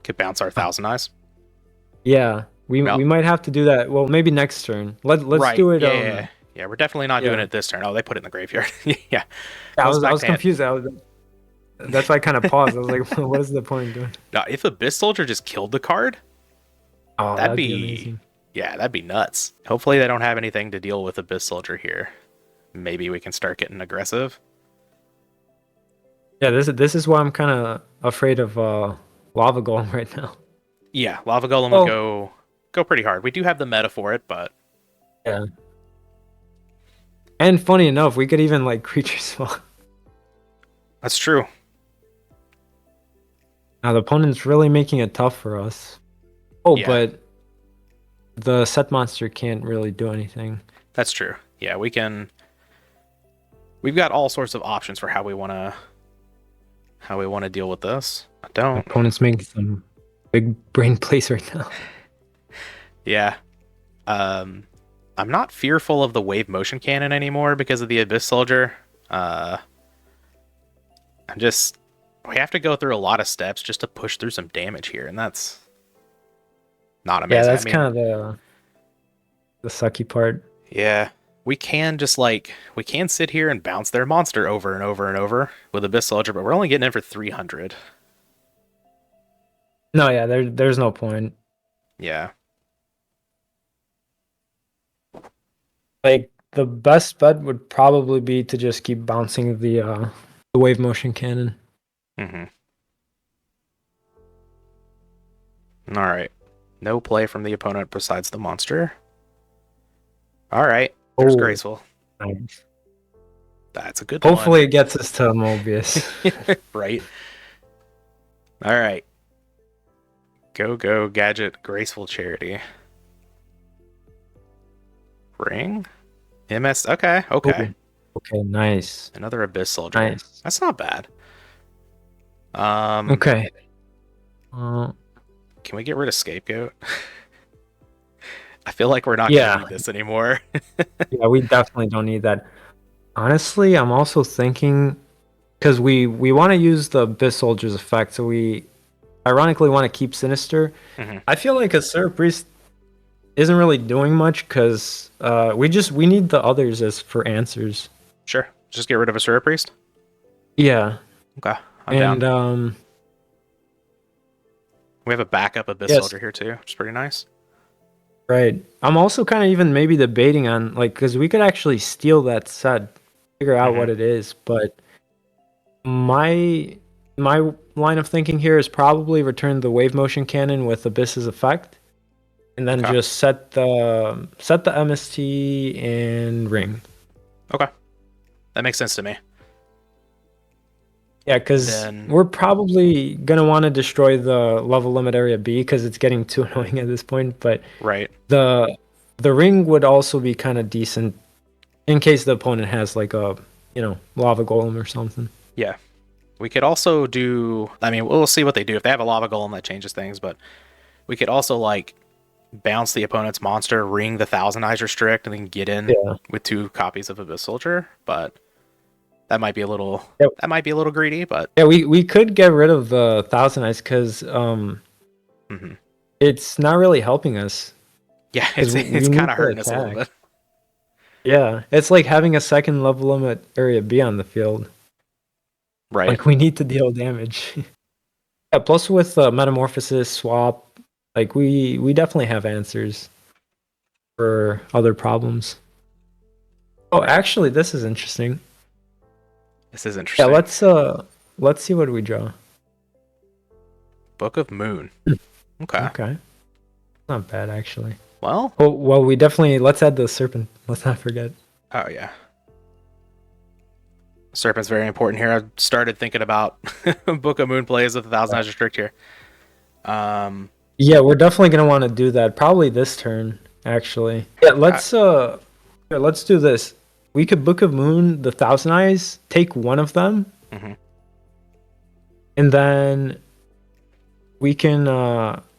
Could bounce our Thousand Eyes. yeah, we No. we might have to do that. Well, maybe next turn. Let's Right. do it. Yeah, yeah, yeah. Yeah, we're definitely not doing Yeah. it this turn. Oh, they put it in the graveyard. Yeah. I Goes was I back was to hand. confused. That's why I kind of paused. I was like, what is the point of doing? Now, if Abyss Soldier just killed the card, Oh, that'd that'd be be amazing. yeah, that'd be nuts. Hopefully they don't have anything to deal with Abyss Soldier here. Maybe we can start getting aggressive. Yeah, this is why I'm kind of afraid of Lava Golem right now. Yeah, Lava Golem would Oh, go pretty hard. We do have the meta for it, but yeah. And funny enough, we could even like creature swap. that's true. Now the opponent's really making it tough for us. Oh, Yeah, but the set monster can't really do anything. that's true. Yeah, we've got all sorts of options for how we want to deal with this. I don't. Opponent's making some big brain plays right now. Yeah. I'm not fearful of the wave motion cannon anymore because of the Abyss Soldier. I'm just we have to go through a lot of steps just to push through some damage here, and that's not Yeah, amazing. that's I mean, kind of the sucky part. yeah, we can we can sit here and bounce their monster over and over and over with Abyss Soldier, but we're only getting in for 300. No, yeah, there's no point. Yeah. Like the best bet would probably be to just keep bouncing the wave motion cannon. Mm-hmm. All right. No play from the opponent besides the monster. All right. There's Oh, Graceful. nice. That's a good Hopefully it gets us to Mobius. one. Right. All right. Go, Gadget, Graceful Charity. Ring? MS. Okay. Ooh, okay, nice. Another Abyss Soldier. Nice. That's not bad. Okay. Uh, Can we get rid of Scapegoat? I feel like we're not going to Yeah, need this anymore. yeah, we definitely don't need that. Honestly, I'm also thinking because we want to use the Abyss Soldier's effect, so we ironically want to keep Sinister. Hmm. I feel like a Seraph Priest isn't really doing much because we need the others as for answers. Sure. Just get rid of a Syrup Priest. Yeah, Okay, I'm down. and We have a backup Abyss yes, Soldier here too, which is pretty nice. right. I'm also kind of even maybe debating on like because we could actually steal that set, figure out Hmm. what it is, but my my line of thinking here is probably return the wave motion cannon with Abyss's effect, and then Okay. just set the MST and ring. Okay. That makes sense to me. Yeah, because Then, we're probably gonna want to destroy the level limit area B because it's getting too annoying at this point. But right. the the ring would also be kind of decent in case the opponent has like a lava golem or something. Yeah. We could also do, I mean, we'll see what they do. If they have a lava golem, that changes things, but we could also like bounce the opponent's monster, ring the Thousand Eyes Restrict, and then get in Yeah. with 2 copies of Abyss Soldier. But that might be a little Yeah, that might be a little greedy, but yeah, we could get rid of the Thousand Eyes because mhm. it's not really helping us Yeah, because it's we kind need of to hurting us a little attack. bit. Yeah, it's like having a second level limit area B on the field. Right. Like we need to deal damage. Yeah, plus with metamorphosis swap, like we definitely have answers for other problems. Oh, Right. actually, this is interesting. This is Yeah, interesting. let's see what we draw. Book of Moon. Hmm. Okay. Okay, not bad actually. Well, Well, we definitely let's add the serpent. Let's not forget. oh yeah. Serpent's very important here. I started thinking about Book of Moon plays with the Thousand Eyes Restrict here. Um, Yeah, we're definitely gonna want to do that. Probably this turn, actually. Yeah, okay. let's do this. We could Book of Moon the Thousand Eyes, take one of them, Hmm. and then we can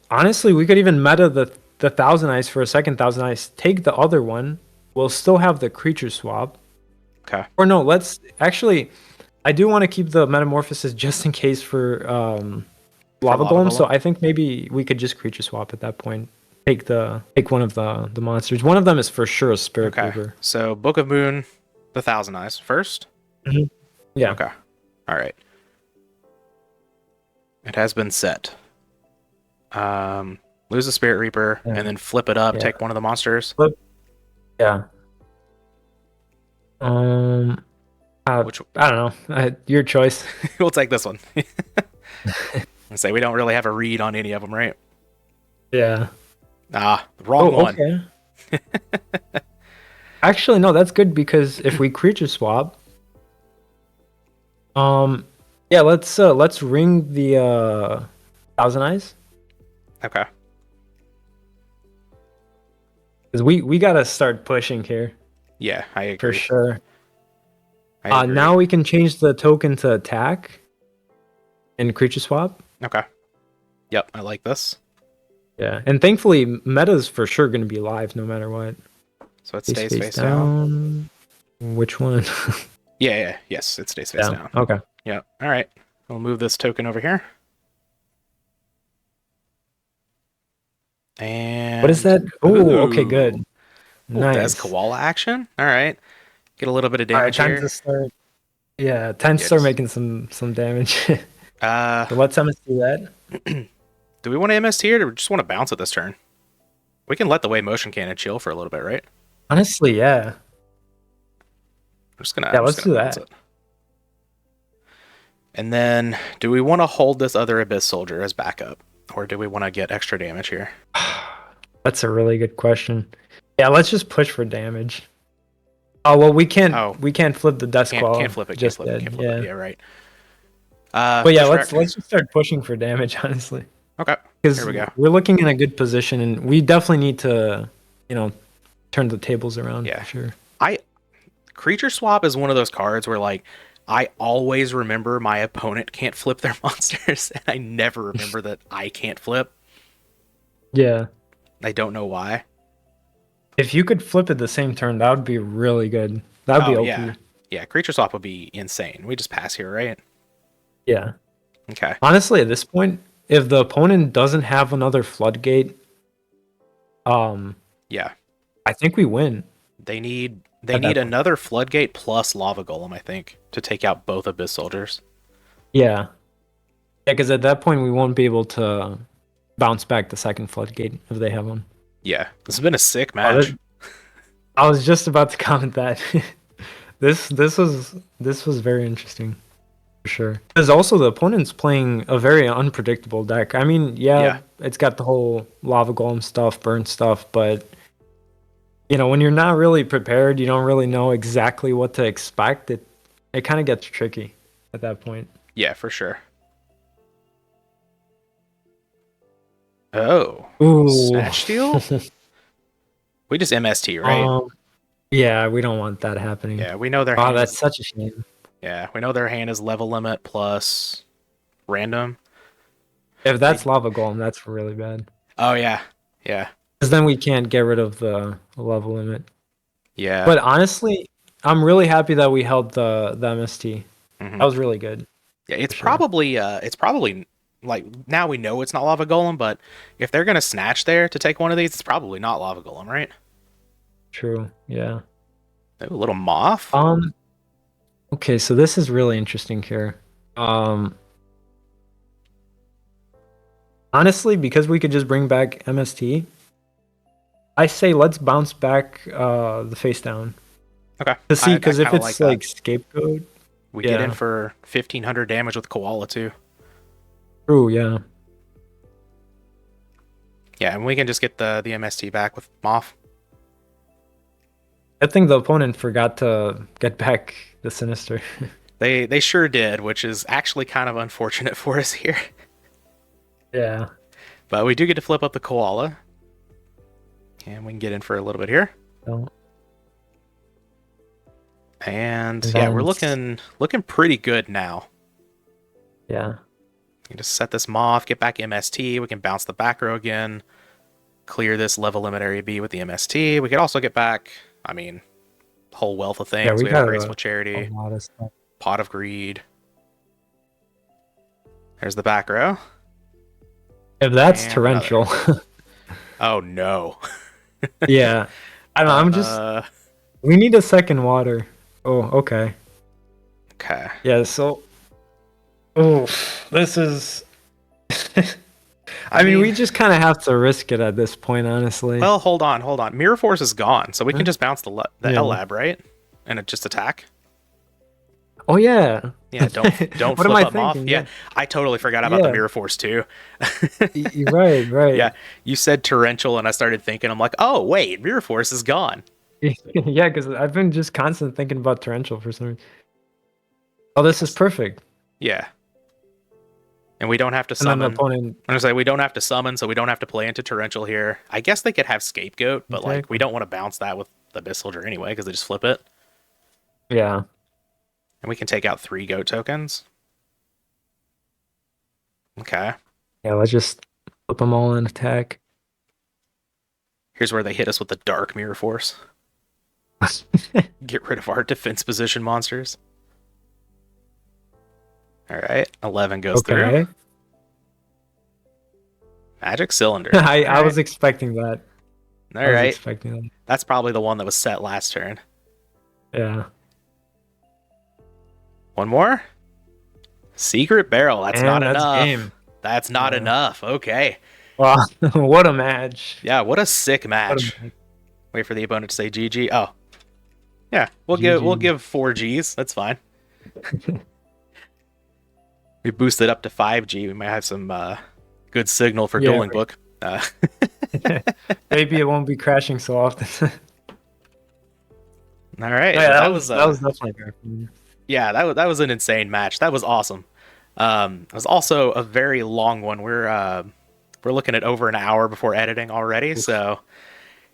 honestly we could even meta the Thousand Eyes for a second Thousand Eyes, take the other one. We'll still have the creature swap. Okay. Or no, let's actually I do want to keep the metamorphosis just in case for For lava Lava golem, so Golem. I think maybe we could just creature swap at that point. Take one of the monsters. One of them is for sure a spirit Okay. mover. So Book of Moon, the Thousand Eyes first. Mhm. Yeah. Okay. All right. It has been set. Lose the Spirit Reaper Yeah. and then flip it up. Yeah. Take one of the monsters. Flip. Yeah. Um Which I don't know. Your choice. we'll take this one. And say we don't really have a read on any of them, right? Yeah. Ah, wrong Oh, one. okay. Actually, no, that's good because if we creature swap, yeah, let's ring the Thousand Eyes Okay. because we gotta start pushing here Yeah, I for agree. sure. I agree. Now we can change the token to attack and creature swap. Okay. Yep, I like this. Yeah, and thankfully, meta's for sure going to be live no matter what. So it Face stays face face down. down. Which one? Yeah, yeah, yes, it stays face Down. down. Okay. Yeah. All right. We'll move this token over here. What is And that? Oh, okay, ooh, good. ooh, Des Nice. Koala action. All right. Get a little bit of All right, damage time to here. start. Yeah, time to Yeah, start just making some damage. uh So let's do that. do we want to MST or do we just want to bounce it this turn? We can let the wave motion cannon chill for a little bit, right? Honestly, yeah. Yeah, I'm just let's gonna do bounce that. it. And then do we want to hold this other Abyss Soldier as backup? Or do we want to get extra damage here? That's a really good question. Yeah, let's just push for damage. Oh well, Oh, we can't flip the desk can't wall flip it, can't just flip it, yet. can't flip it. Yeah, Yeah, right. but yeah, Push back. let's just start pushing for damage, honestly, Okay, here because we go. we're looking in a good position, and we definitely need to, you know, turn the tables around Yeah. for sure. I Creature Swap is one of those cards where like I always remember my opponent can't flip their monsters, and I never remember that I can't flip. Yeah, I don't know why. If you could flip it the same turn, that would be really good. That would be Oh yeah, OP. yeah. Creature swap would be insane. We just pass here, right? Yeah. Okay. Honestly, at this point, if the opponent doesn't have another floodgate, um, Yeah. I think we win They at need that point. another floodgate plus lava golem, I think, to take out both abyss soldiers. Yeah. Yeah, because at that point we won't be able to bounce back the second floodgate if they have one. Yeah, this has been a sick Oh, match. I was just about to comment that. This was very interesting for sure. Because also the opponent's playing a very unpredictable deck. I mean, Yeah, yeah, it's got the whole lava golem stuff, burn stuff, but when you're not really prepared, you don't really know exactly what to expect. It kind of gets tricky at that point. yeah, for sure. Oh, Ooh. Snatch Steal? We just MST, right? um, yeah, we don't want that happening. Yeah, we know their Oh, hand that's is. such a shame. Yeah, we know their hand is level limit plus random. If They. that's lava golem, that's really bad. Oh yeah, yeah, Because then we can't get rid of the level limit. yeah. But honestly, I'm really happy that we held the MST. Hmm. That was really good Yeah, for sure. it's probably like now we know it's not lava golem, but if they're gonna snatch there to take one of these, it's probably not lava golem, right? True. Yeah. Maybe a little moth. Um. Okay, so this is really interesting here. Um. Honestly, because we could just bring back MST, I say let's bounce back the face down. Okay, To see, I because if kind of like it's that. like scapegoat, We get in yeah. for 1500 damage with koala too. True. Yeah. Yeah, and we can just get the MST back with moth. I think the opponent forgot to get back the sinister. They sure did, which is actually kind of unfortunate for us here. Yeah. But we do get to flip up the koala, and we can get in for a little bit here. So, And and yeah, we're then looking pretty good now. yeah. You can just set this moth, get back MST. We can bounce the back row again, clear this level limit area B with the MST. We could also get back, I mean, whole wealth of Yeah, things. we We have got Graceful a Charity, lot of stuff. Pot of Greed. There's the back row. If that's And another. torrential, Oh no. yeah. I don't know. Uh, We need a second water. Oh, okay. okay. Yeah. So, oh, this is. I I mean, we mean, just kind of have to risk it at this point, honestly. well, hold on, hold on. Mirror Force is gone, so we can Huh? just bounce the L Yeah. lab, right? And it just attack. Oh yeah. Yeah, don't What am flip I up Moth. thinking? Yeah, Yeah. I totally forgot about the Yeah. Mirror Force too. Right. Right. Yeah, you said torrential, and I started thinking, I'm like, oh wait, Mirror Force is gone. Yeah, because I've been just constantly thinking about torrential for some reason. Oh, this is Yes. perfect. Yeah, and we don't have to And then the summon. opponent. I'm gonna say we don't have to summon, so we don't have to play into torrential here. I guess they could have scapegoat, but like we Exactly. don't want to bounce that with the Abyss Soldier anyway, because they just flip it, Yeah. and we can take out 3 goat tokens. Okay, Yeah. Let's just flip them all in attack. here's where they hit us with the Dark Mirror Force. Get rid of our defense position monsters. All right, 11 goes through. Okay. Magic Cylinder. I All was right. expecting that. All I was right. expecting That's probably the one that was set last turn. that. Yeah. One more. Secret Barrel. That's And not that's enough. game. That's not Yeah. enough. Okay. Wow. What a match. Yeah, what a sick What a match. match. Wait for the opponent to say GG. Oh. Yeah, we'll GG. give 4 Gs. That's fine. We boosted up to 5G. We might have some good signal for Yeah, Dueling Book. Maybe it won't be crashing so often. All right. Yeah, Well, that was definitely fair. yeah, that was an insane match. That was awesome. It was also a very long one. We're looking at over an hour before editing already, so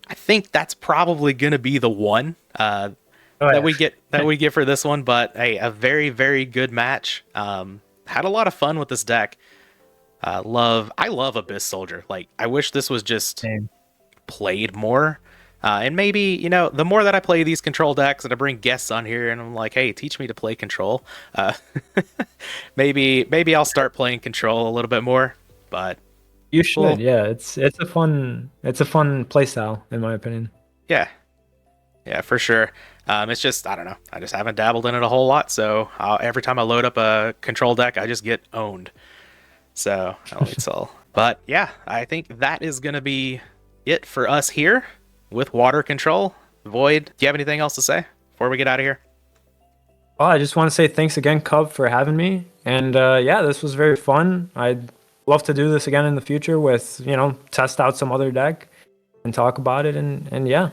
I think that's probably gonna be the one Oh, yeah. that we get for this one. But hey, a very very good match. Had a lot of fun with this deck. I love Abyss Soldier. Like I wish this was just Same. played more. And maybe, the more that I play these control decks and I bring guests on here and I'm like, hey, teach me to play control, uh, maybe I'll start playing control a little bit more. But, You should, well, yeah. It's a fun play style, in my opinion. yeah, yeah, for sure. It's just, I don't know. I just haven't dabbled in it a whole lot. So every time I load up a control deck, I just get owned. So I don't all. But yeah, I think that is going to be it for us here with water control. Void, do you have anything else to say before we get out of here? Well, I just want to say thanks again, Cub, for having me. And yeah, this was very fun. I'd love to do this again in the future with, test out some other deck and talk about it. And yeah.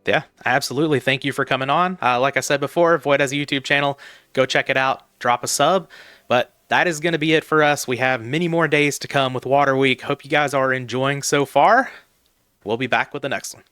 Yeah, absolutely. Thank you for coming on. Like I said before, Void has a YouTube channel. Go check it out. Drop a sub. But that is going to be it for us. We have many more days to come with Water Week. Hope you guys are enjoying so far. We'll be back with the next one.